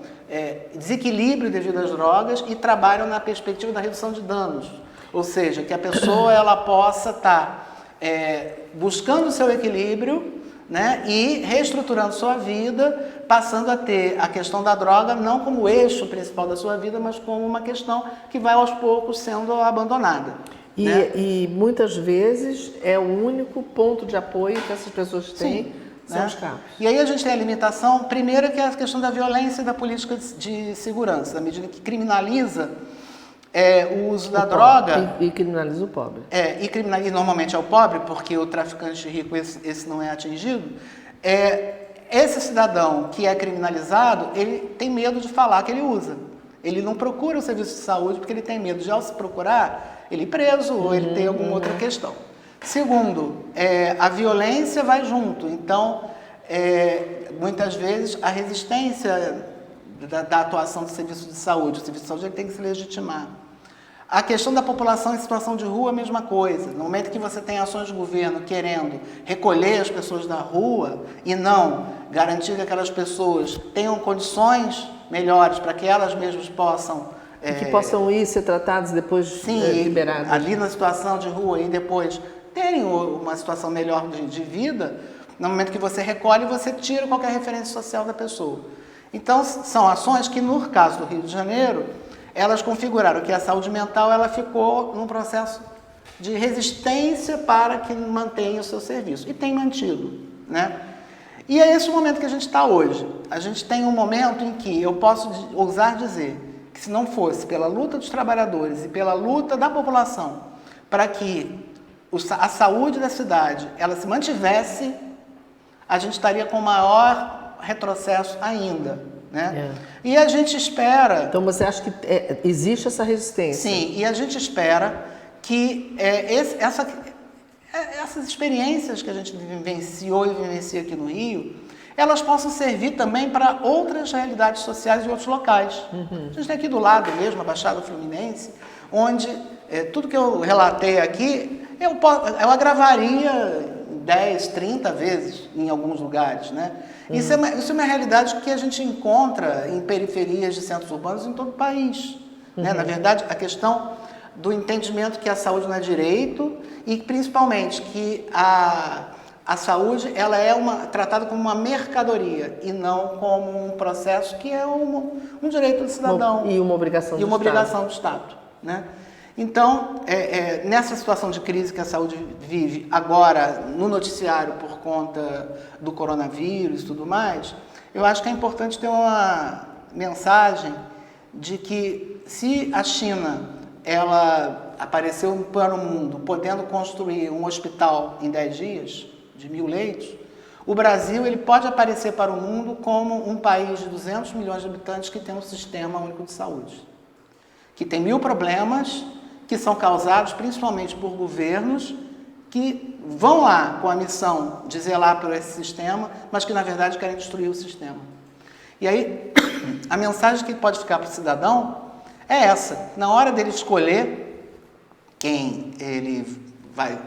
desequilíbrio devido às drogas e trabalham na perspectiva da redução de danos. Ou seja, que a pessoa ela possa estar buscando o seu equilíbrio, né, e reestruturando sua vida, passando a ter a questão da droga não como eixo principal da sua vida, mas como uma questão que vai aos poucos sendo abandonada. E muitas vezes é o único ponto de apoio que essas pessoas têm, são os CAPs. E aí a gente tem a limitação, primeiro, que é a questão da violência e da política de segurança, à medida que criminaliza o uso da droga. E criminaliza o pobre. E normalmente é o pobre, porque o traficante rico, esse não é atingido. Esse cidadão que é criminalizado, ele tem medo de falar que ele usa. Ele não procura o serviço de saúde porque ele tem medo de, ao se procurar, ele ir preso ou ele ter alguma outra questão. Segundo, a violência vai junto. Então, muitas vezes, a resistência da atuação do serviço de saúde, o serviço de saúde ele tem que se legitimar. A questão da população em situação de rua, a mesma coisa. No momento que você tem ações de governo querendo recolher as pessoas da rua e não garantir que aquelas pessoas tenham condições melhores para que elas mesmas possam... que possam ir ser tratados depois liberados. Ali na situação de rua e depois terem uma situação melhor de vida, no momento que você recolhe, você tira qualquer referência social da pessoa. Então, são ações que, no caso do Rio de Janeiro, elas configuraram que a saúde mental ela ficou num processo de resistência para que mantenha o seu serviço. E tem mantido, né? E é esse o momento que a gente está hoje. A gente tem um momento em que eu posso ousar dizer que se não fosse pela luta dos trabalhadores e pela luta da população para que a saúde da cidade ela se mantivesse, a gente estaria com maior retrocesso ainda. Né? E a gente espera... Então você acha que existe essa resistência? Sim, e a gente espera que essas experiências que a gente vivenciou e vivencia aqui no Rio, elas possam servir também para outras realidades sociais e outros locais. A gente tem aqui do lado mesmo, a Baixada Fluminense, onde tudo que eu relatei aqui, eu agravaria 10, 30 vezes em alguns lugares, né? Isso é uma realidade que a gente encontra em periferias de centros urbanos em todo o país. Né? Na verdade, a questão do entendimento que a saúde não é direito e principalmente que a saúde ela é tratada como uma mercadoria e não como um processo que é um direito do cidadão. E uma obrigação do Estado. Né? Então, nessa situação de crise que a saúde vive agora no noticiário por conta do coronavírus e tudo mais, eu acho que é importante ter uma mensagem de que se a China ela apareceu para o mundo podendo construir um hospital em 10 dias, de 1.000 leitos, o Brasil ele pode aparecer para o mundo como um país de 200 milhões de habitantes que tem um sistema único de saúde, que tem 1.000 problemas que são causados principalmente por governos que vão lá com a missão de zelar por esse sistema, mas que na verdade querem destruir o sistema. E aí, a mensagem que pode ficar para o cidadão é essa. Na hora dele escolher quem ele vai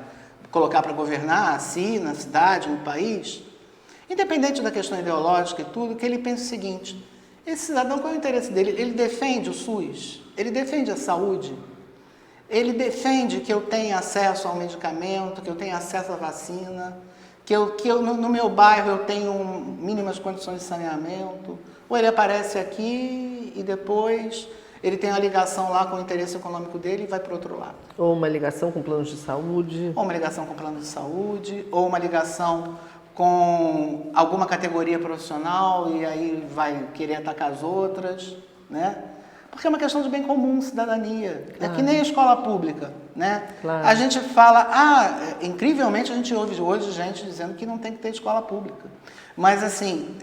colocar para governar a si, na cidade, no país, independente da questão ideológica e tudo, que ele pense o seguinte: esse cidadão, qual é o interesse dele? Ele defende o SUS? Ele defende a saúde? Ele defende que eu tenha acesso ao medicamento, que eu tenha acesso à vacina, que eu no meu bairro eu tenho mínimas condições de saneamento? Ou ele aparece aqui e depois ele tem a ligação lá com o interesse econômico dele e vai para o outro lado? Ou uma ligação com planos de saúde. Ou uma ligação com plano de saúde, ou uma ligação com alguma categoria profissional e aí vai querer atacar as outras, né? Porque é uma questão de bem comum, cidadania. É que nem a escola pública, né? Claro. A gente fala, incrivelmente a gente ouve hoje gente dizendo que não tem que ter escola pública. Mas assim,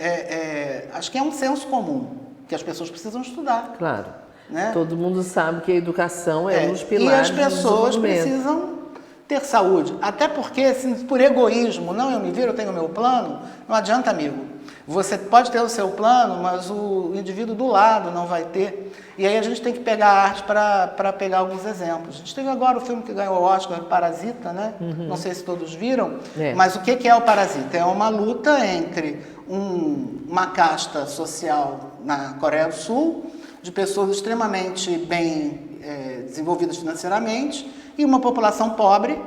acho que é um senso comum, que as pessoas precisam estudar. Claro. Né? Todo mundo sabe que a educação é um dos pilares. E as pessoas precisam ter saúde. Até porque, se por egoísmo, não, eu me viro, eu tenho o meu plano, não adianta, amigo. Você pode ter o seu plano, mas o indivíduo do lado não vai ter. E aí a gente tem que pegar a arte para pegar alguns exemplos. A gente teve agora o filme que ganhou o Oscar, Parasita, né? Não sei se todos viram, mas o que é o Parasita? É uma luta entre uma casta social na Coreia do Sul, de pessoas extremamente bem desenvolvidas financeiramente, e uma população pobre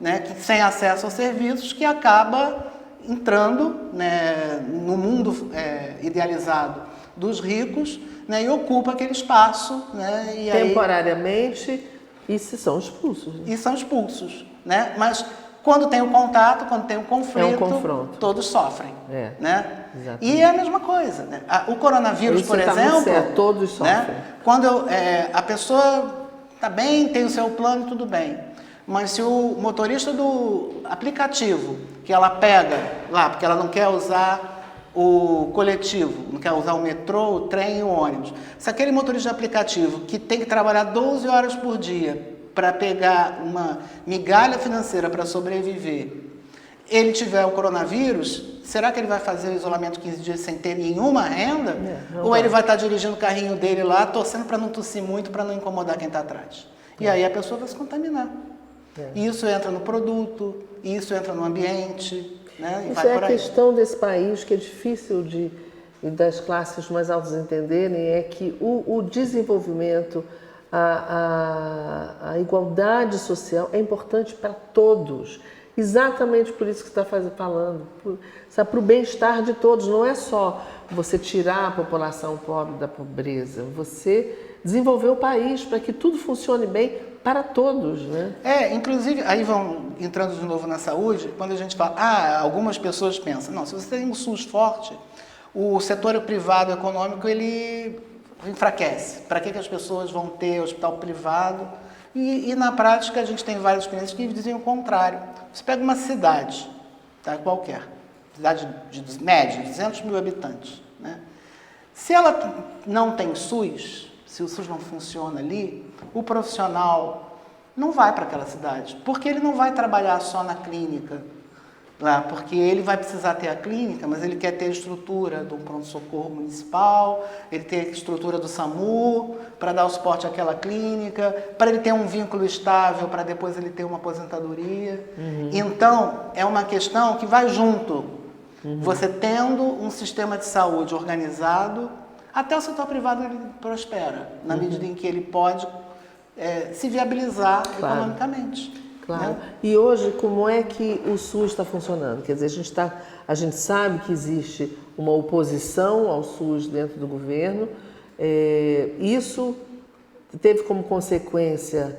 né, que, sem acesso aos serviços, que acaba entrando, né, no mundo idealizado dos ricos, né, e ocupa aquele espaço. Né, e temporariamente, e se são expulsos. Né? E são expulsos. Né? Mas quando tem o contato, quando tem o conflito, confronto. Todos sofrem. Né? E é a mesma coisa. Né? O coronavírus, por exemplo, certo, todos sofrem. Né? Quando a pessoa está bem, tem o seu plano, tudo bem. Mas se o motorista do aplicativo, que ela pega lá, porque ela não quer usar o coletivo, não quer usar o metrô, o trem e o ônibus. Se aquele motorista de aplicativo que tem que trabalhar 12 horas por dia para pegar uma migalha financeira para sobreviver, ele tiver o coronavírus, será que ele vai fazer o isolamento 15 dias sem ter nenhuma renda? Ou ele vai estar dirigindo o carrinho dele lá, torcendo para não tossir muito, para não incomodar quem está atrás? E aí a pessoa vai se contaminar. E isso entra no produto, isso entra no ambiente. Né? Isso é a questão desse país que é difícil das classes mais altas entenderem, é que o desenvolvimento, a igualdade social é importante para todos. Exatamente por isso que você está falando, para o bem-estar de todos. Não é só você tirar a população pobre da pobreza, você desenvolver o país para que tudo funcione bem para todos, né? Inclusive, aí vão entrando de novo na saúde, quando a gente fala, algumas pessoas pensam, não, se você tem um SUS forte, o setor privado econômico, ele enfraquece. Para que as pessoas vão ter hospital privado? E na prática, a gente tem várias experiências que dizem o contrário. Você pega uma cidade, tá, qualquer, cidade de média, 200 mil habitantes, né? Se ela não tem SUS, se o SUS não funciona ali, o profissional não vai para aquela cidade, porque ele não vai trabalhar só na clínica, lá, porque ele vai precisar ter a clínica, mas ele quer ter a estrutura do pronto-socorro municipal, ele tem a estrutura do SAMU para dar o suporte àquela clínica, para ele ter um vínculo estável, para depois ele ter uma aposentadoria. Então, é uma questão que vai junto. Você tendo um sistema de saúde organizado, até o setor privado ele prospera, na medida em que ele pode se viabilizar economicamente. Claro. Né? E hoje, como é que o SUS está funcionando? Quer dizer, a gente sabe que existe uma oposição ao SUS dentro do governo. Isso teve como consequência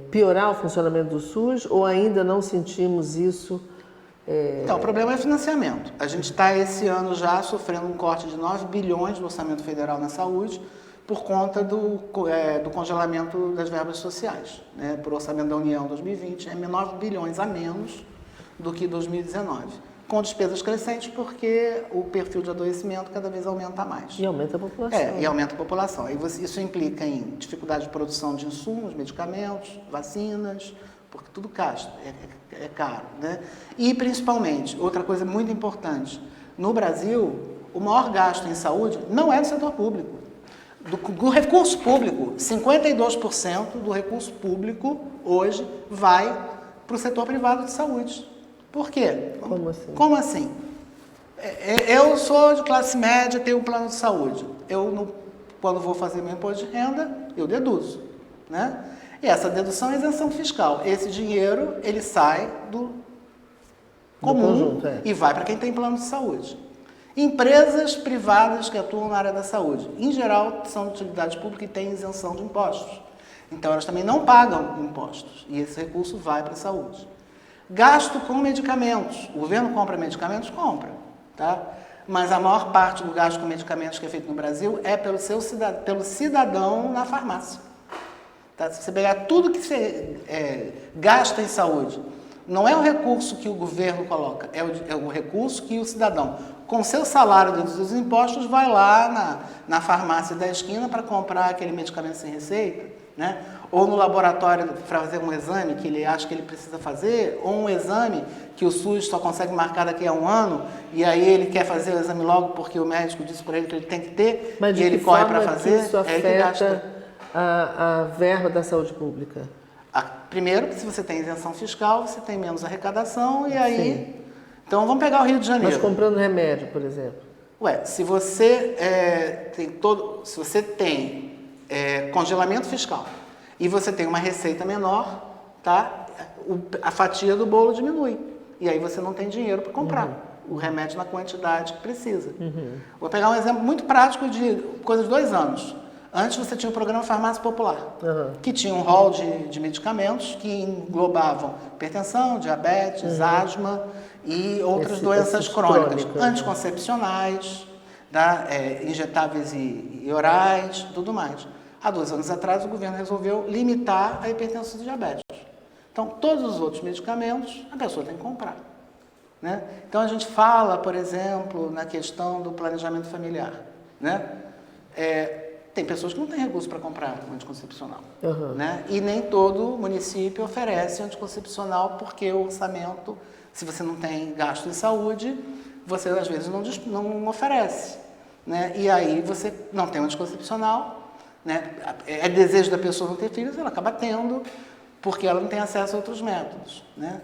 piorar o funcionamento do SUS ou ainda não sentimos isso? Então, o problema é financiamento. A gente está esse ano já sofrendo um corte de 9 bilhões no orçamento federal na saúde por conta do congelamento das verbas sociais. Né? Por orçamento da União 2020, é 9 bilhões a menos do que 2019. Com despesas crescentes porque o perfil de adoecimento cada vez aumenta mais. E aumenta a população. E aumenta a população. Isso implica em dificuldade de produção de insumos, medicamentos, vacinas, porque tudo é caro. Né? E, principalmente, outra coisa muito importante, no Brasil, o maior gasto em saúde não é do setor público. Do recurso público, 52% do recurso público hoje vai para o setor privado de saúde. Por quê? Como assim? Como assim? Eu sou de classe média, tenho um plano de saúde. Quando vou fazer meu imposto de renda, eu deduzo. Né? E essa dedução é isenção fiscal. Esse dinheiro, ele sai do comum conjunto, e vai para quem tem plano de saúde. Empresas privadas que atuam na área da saúde, em geral, são de utilidade pública e têm isenção de impostos. Então, elas também não pagam impostos e esse recurso vai para a saúde. Gasto com medicamentos. O governo compra medicamentos? Compra. Tá? Mas a maior parte do gasto com medicamentos que é feito no Brasil é pelo cidadão na farmácia. Tá? Se você pegar tudo que você gasta em saúde, não é o recurso que o governo coloca, é o recurso que o cidadão, com seu salário dentro dos impostos, vai lá na farmácia da esquina para comprar aquele medicamento sem receita, né? Ou no laboratório para fazer um exame que ele acha que ele precisa fazer, ou um exame que o SUS só consegue marcar daqui a um ano, e aí ele quer fazer o exame logo porque o médico disse para ele que ele tem que ter, mas e ele corre para fazer. Isso afeta a verba da saúde pública? Primeiro, se você tem isenção fiscal, você tem menos arrecadação e aí... Sim. Então, vamos pegar o Rio de Janeiro. Mas comprando remédio, por exemplo? Se você tem congelamento fiscal e você tem uma receita menor, tá? a fatia do bolo diminui. E aí você não tem dinheiro para comprar o remédio na quantidade que precisa. Vou pegar um exemplo muito prático de coisa de 2 anos. Antes você tinha o programa Farmácia Popular, que tinha um rol de medicamentos que englobavam hipertensão, diabetes, asma e outras doenças crônicas, anticoncepcionais, injetáveis e orais, tudo mais. Há 2 anos atrás o governo resolveu limitar a hipertensão e diabetes. Então, todos os outros medicamentos a pessoa tem que comprar. Né? Então, a gente fala, por exemplo, na questão do planejamento familiar. Né? Tem pessoas que não têm recurso para comprar um anticoncepcional. Né? E nem todo município oferece anticoncepcional porque o orçamento, se você não tem gasto em saúde, você às vezes não oferece. Né? E aí você não tem um anticoncepcional, né? É desejo da pessoa não ter filhos, ela acaba tendo, porque ela não tem acesso a outros métodos. Né?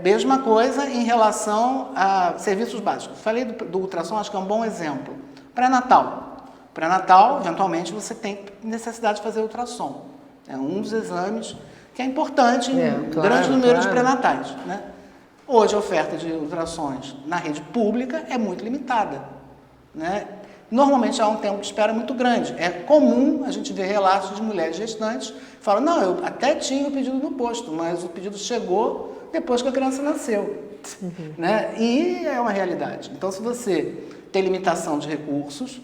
Mesma coisa em relação a serviços básicos. Falei do ultrassom, acho que é um bom exemplo. Pré-natal. Pré-natal, eventualmente, você tem necessidade de fazer ultrassom. É um dos exames que é importante em grande número de pré-natais. Né? Hoje, a oferta de ultrassons na rede pública é muito limitada. Né? Normalmente, há um tempo de espera muito grande. É comum a gente ver relatos de mulheres gestantes que falam, não, eu até tinha o pedido no posto, mas o pedido chegou depois que a criança nasceu. Né? E é uma realidade. Então, se você tem limitação de recursos,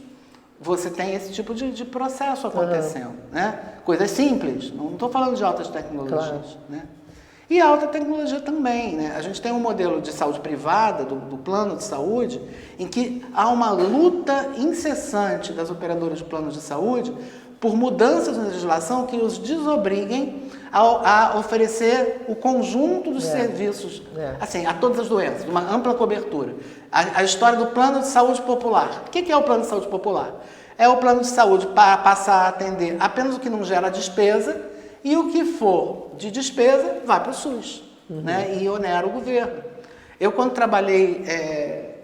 você tem esse tipo de processo acontecendo. Né? Coisas simples, não estou falando de altas tecnologias. Né? E a alta tecnologia também. Né? A gente tem um modelo de saúde privada, do plano de saúde, em que há uma luta incessante das operadoras de planos de saúde por mudanças na legislação que os desobriguem a oferecer o conjunto dos serviços, assim, a todas as doenças, uma ampla cobertura. A história do plano de saúde popular. O que é o plano de saúde popular? É o plano de saúde para passar a atender apenas o que não gera despesa e o que for de despesa vai para o SUS, né? E onera o governo. Eu, quando trabalhei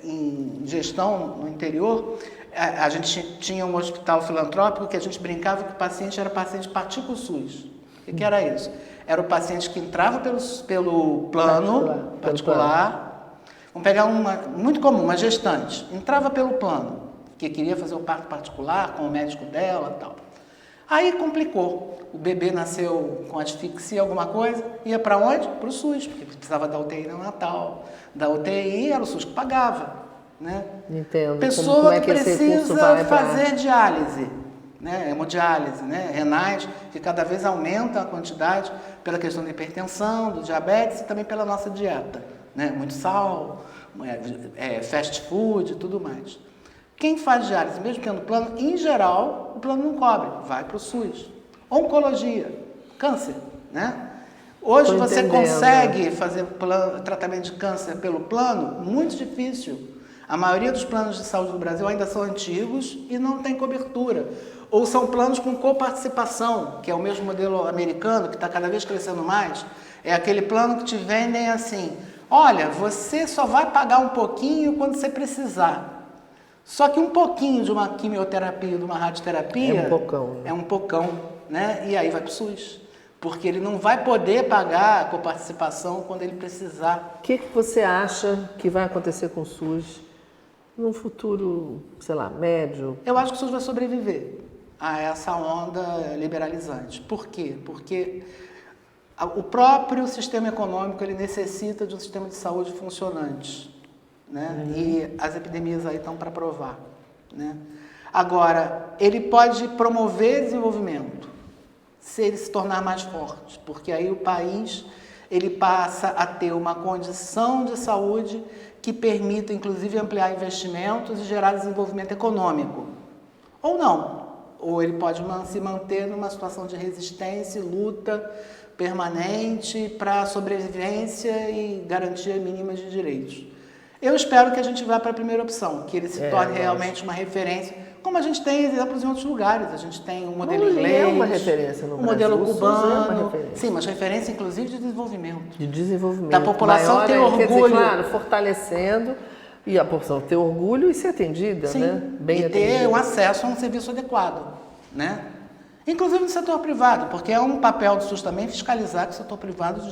em gestão no interior, a gente tinha um hospital filantrópico que a gente brincava que o paciente era paciente partícula SUS. O que era isso? Era o paciente que entrava pelo plano particular. Vamos pegar uma muito comum, uma gestante. Entrava pelo plano, que queria fazer o parto particular com o médico dela e tal. Aí complicou. O bebê nasceu com asfixia, alguma coisa, ia para onde? Para o SUS, porque precisava da UTI neonatal. Da UTI era o SUS que pagava. Né? Entendo. Pessoa como é que esse recurso precisa vai fazer diálise, né? Hemodiálise, né? Renais, que cada vez aumenta a quantidade pela questão da hipertensão, do diabetes e também pela nossa dieta. Né? Muito sal, fast food e tudo mais. Quem faz diálise, mesmo tendo plano, em geral, o plano não cobre, vai para o SUS. Oncologia, câncer, né? Hoje você consegue fazer tratamento de câncer pelo plano? Muito difícil. A maioria dos planos de saúde no Brasil ainda são antigos e não tem cobertura. Ou são planos com coparticipação, que é o mesmo modelo americano, que está cada vez crescendo mais. É aquele plano que te vendem assim, olha, você só vai pagar um pouquinho quando você precisar. Só que um pouquinho de uma quimioterapia, de uma radioterapia... É um pocão. Né? É um pocão, né? E aí vai para o SUS. Porque ele não vai poder pagar a coparticipação quando ele precisar. O que você acha que vai acontecer com o SUS num futuro, sei lá, médio? Eu acho que o SUS vai sobreviver a essa onda liberalizante. Por quê? Porque o próprio sistema econômico ele necessita de um sistema de saúde funcionante. Né? E as epidemias aí estão para provar. Né? Agora, ele pode promover desenvolvimento se ele se tornar mais forte, porque aí o país ele passa a ter uma condição de saúde que permita, inclusive, ampliar investimentos e gerar desenvolvimento econômico. Ou não. Ou ele pode se manter numa situação de resistência e luta permanente para a sobrevivência e garantia mínima de direitos. Eu espero que a gente vá para a primeira opção, que ele se torne realmente uma referência, como a gente tem exemplos em outros lugares. A gente tem o modelo inglês, é uma referência no o modelo Brasil, cubano, sim, mas referência inclusive de desenvolvimento. De desenvolvimento. Da população maior, ter orgulho. Quer dizer, claro, fortalecendo e a população ter orgulho e ser atendida, sim, né? Bem e atendida. ter um acesso a um serviço adequado, né? Inclusive no setor privado, porque é um papel do SUS também fiscalizar que o setor privado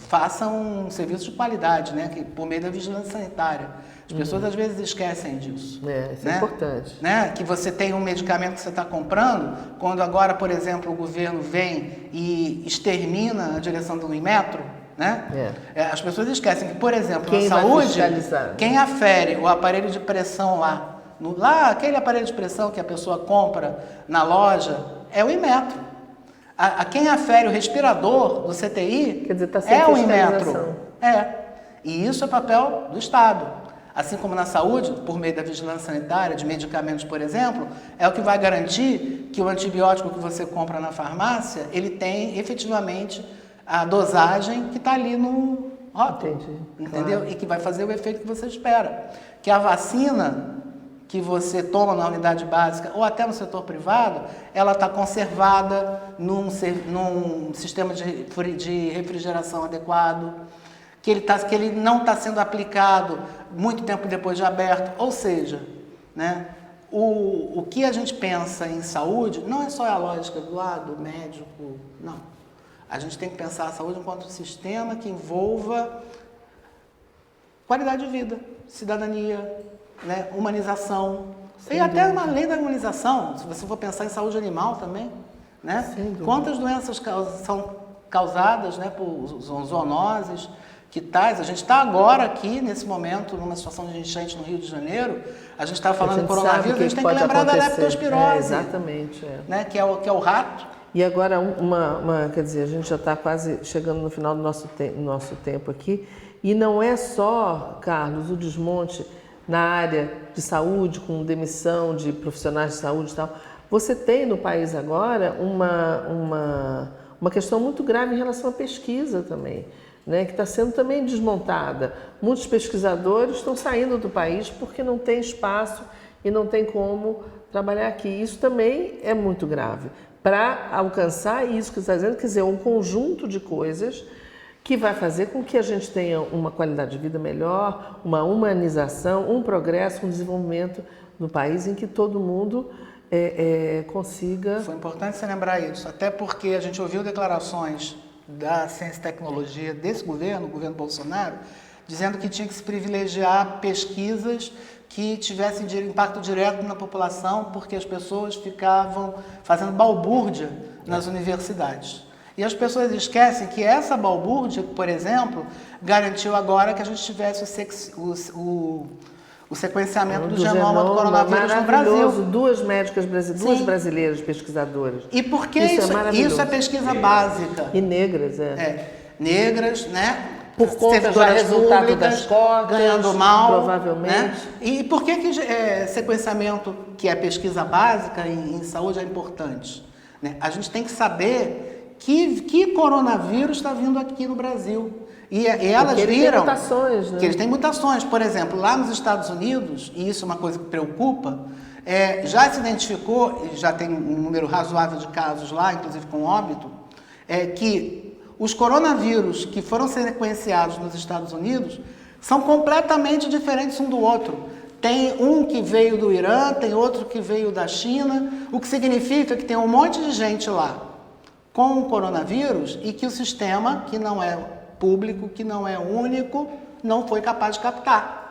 faça um serviço de qualidade, né? Que, por meio da vigilância sanitária. As pessoas às vezes esquecem disso. Isso é importante. Né? Que você tem um medicamento que você está comprando, quando agora, por exemplo, o governo vem e extermina a direção do Inmetro, né? As pessoas esquecem que, por exemplo, na saúde, quem afere o aparelho de pressão lá, aquele aparelho de pressão que a pessoa compra na loja, é o Inmetro. Quem afere o respirador do CTI, quer dizer, tá sem é o Inmetro. E isso é papel do Estado. Assim como na saúde, por meio da vigilância sanitária, de medicamentos, por exemplo, é o que vai garantir que o antibiótico que você compra na farmácia, ele tem efetivamente a dosagem que está ali no rótulo. Entendeu? Claro. E que vai fazer o efeito que você espera. Que a vacina que você toma na unidade básica ou até no setor privado, ela está conservada num sistema de refrigeração adequado, que ele não está sendo aplicado muito tempo depois de aberto. Ou seja, né, o que a gente pensa em saúde não é só a lógica do lado médico, não. A gente tem que pensar a saúde enquanto um sistema que envolva qualidade de vida, cidadania, né, humanização. E até além da humanização, se você for pensar em saúde animal também, né? Quantas doenças são causadas, né, por zoonoses, que tais, a gente está agora aqui, nesse momento, numa situação de enchente no Rio de Janeiro, a gente está falando de coronavírus, a gente tem que lembrar da leptospirose. Exatamente. Né, que é o rato. E agora, quer dizer, a gente já está quase chegando no final do nosso tempo aqui, e não é só, Carlos, o desmonte na área de saúde, com demissão de profissionais de saúde e tal. Você tem no país agora uma questão muito grave em relação à pesquisa também, né, que está sendo também desmontada. Muitos pesquisadores estão saindo do país porque não tem espaço e não tem como trabalhar aqui. Isso também é muito grave. Para alcançar isso que você está dizendo, quer dizer, um conjunto de coisas que vai fazer com que a gente tenha uma qualidade de vida melhor, uma humanização, um progresso, um desenvolvimento no país em que todo mundo consiga... Foi importante você lembrar isso, até porque a gente ouviu declarações da ciência e tecnologia desse governo, o governo Bolsonaro, dizendo que tinha que se privilegiar pesquisas que tivessem impacto direto na população, porque as pessoas ficavam fazendo balbúrdia nas universidades. E as pessoas esquecem que essa balbúrdia, por exemplo, garantiu agora que a gente tivesse o sequenciamento do genoma do coronavírus no Brasil. Duas brasileiras pesquisadoras. E por que isso é pesquisa básica? E negras, negras, né? Por conta do resultado das cotas, ganhando mal, provavelmente. Né? E por que sequenciamento, que é pesquisa básica em saúde, é importante? Né? A gente tem que saber que coronavírus está vindo aqui no Brasil. E elas viram mutações, né? Que eles têm mutações. Por exemplo, lá nos Estados Unidos, e isso é uma coisa que preocupa, já se identificou, já tem um número razoável de casos lá, inclusive com óbito, que os coronavírus que foram sequenciados nos Estados Unidos são completamente diferentes um do outro. Tem um que veio do Irã, tem outro que veio da China, o que significa que tem um monte de gente lá com o coronavírus e que o sistema, que não é público, que não é único, não foi capaz de captar.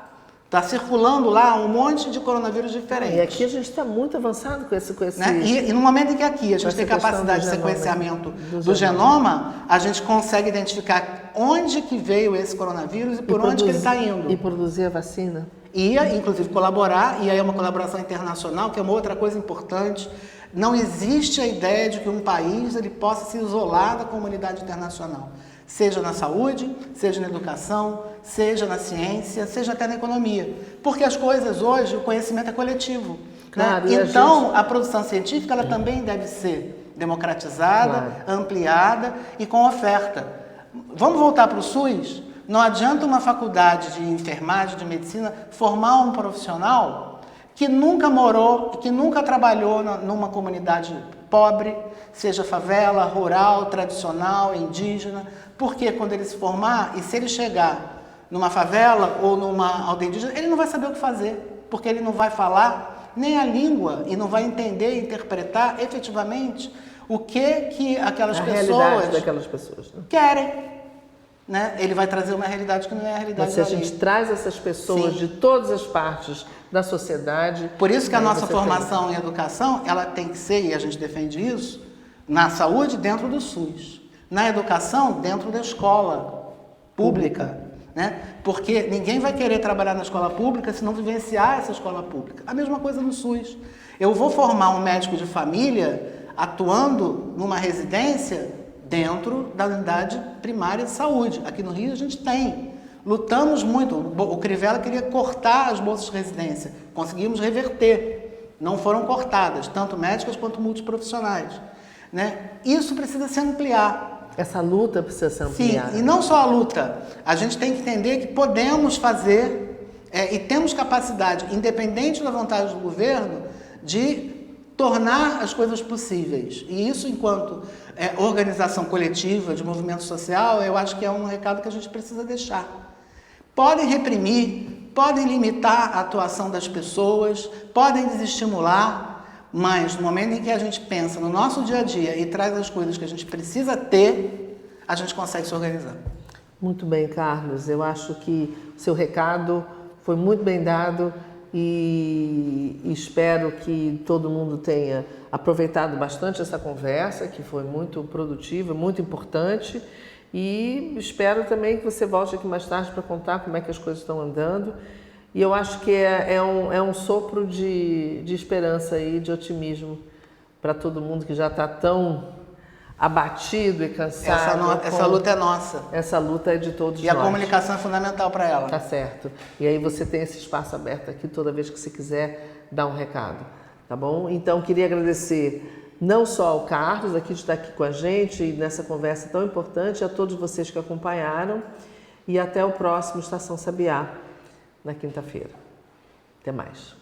Está circulando lá um monte de coronavírus diferentes. E aqui a gente está muito avançado com esse... Né? E no momento em que aqui a gente tem capacidade de sequenciamento do genoma, a gente consegue identificar onde que veio esse coronavírus e por onde que ele está indo. E produzir a vacina. E, inclusive, colaborar, e aí é uma colaboração internacional, que é uma outra coisa importante. Não existe a ideia de que um país ele possa se isolar da comunidade internacional. Seja na saúde, seja na educação, seja na ciência, seja até na economia. Porque as coisas hoje, o conhecimento é coletivo. Claro, né? Então, a produção científica ela também deve ser democratizada, ampliada e com oferta. Vamos voltar para o SUS? Não adianta uma faculdade de enfermagem, de medicina, formar um profissional que nunca morou, que nunca trabalhou numa comunidade pobre, seja favela, rural, tradicional, indígena, porque quando ele se formar e se ele chegar numa favela ou numa aldeia indígena, ele não vai saber o que fazer, porque ele não vai falar nem a língua e não vai entender e interpretar efetivamente o que aquelas realidade daquelas pessoas, né? Querem. Né? Ele vai trazer uma realidade que não é a realidade Mas se a dele. gente traz essas pessoas Sim. de todas as partes da sociedade... Por isso que a nossa você formação em educação, ela tem que ser, e a gente defende isso, na saúde dentro do SUS, na educação dentro da escola pública. Né? Porque ninguém vai querer trabalhar na escola pública se não vivenciar essa escola pública. A mesma coisa no SUS. Eu vou formar um médico de família atuando numa residência dentro da unidade primária de saúde. Aqui no Rio a gente tem. Lutamos muito. O Crivella queria cortar as bolsas de residência. Conseguimos reverter. Não foram cortadas, tanto médicas quanto multiprofissionais. Né? Isso precisa se ampliar. Essa luta precisa ser ampliada. Sim, e não só a luta. A gente tem que entender que podemos fazer e temos capacidade, independente da vontade do governo, de tornar as coisas possíveis. E isso, enquanto organização coletiva de movimento social, eu acho que é um recado que a gente precisa deixar. Podem reprimir, podem limitar a atuação das pessoas, podem desestimular, mas no momento em que a gente pensa no nosso dia a dia e traz as coisas que a gente precisa ter, a gente consegue se organizar. Muito bem, Carlos. Eu acho que o seu recado foi muito bem dado e espero que todo mundo tenha aproveitado bastante essa conversa, que foi muito produtiva, muito importante, e espero também que você volte aqui mais tarde para contar como é que as coisas estão andando. E eu acho que é um sopro de esperança e de otimismo para todo mundo que já está tão abatido e cansado. Essa luta é nossa. Essa luta é de todos nós. E a comunicação é fundamental para ela. Tá certo. E aí você tem esse espaço aberto aqui toda vez que você quiser dar um recado, tá bom? Então, queria agradecer não só ao Carlos, aqui de estar aqui com a gente nessa conversa tão importante, a todos vocês que acompanharam e até o próximo Estação Sabiá, na quinta-feira. Até mais.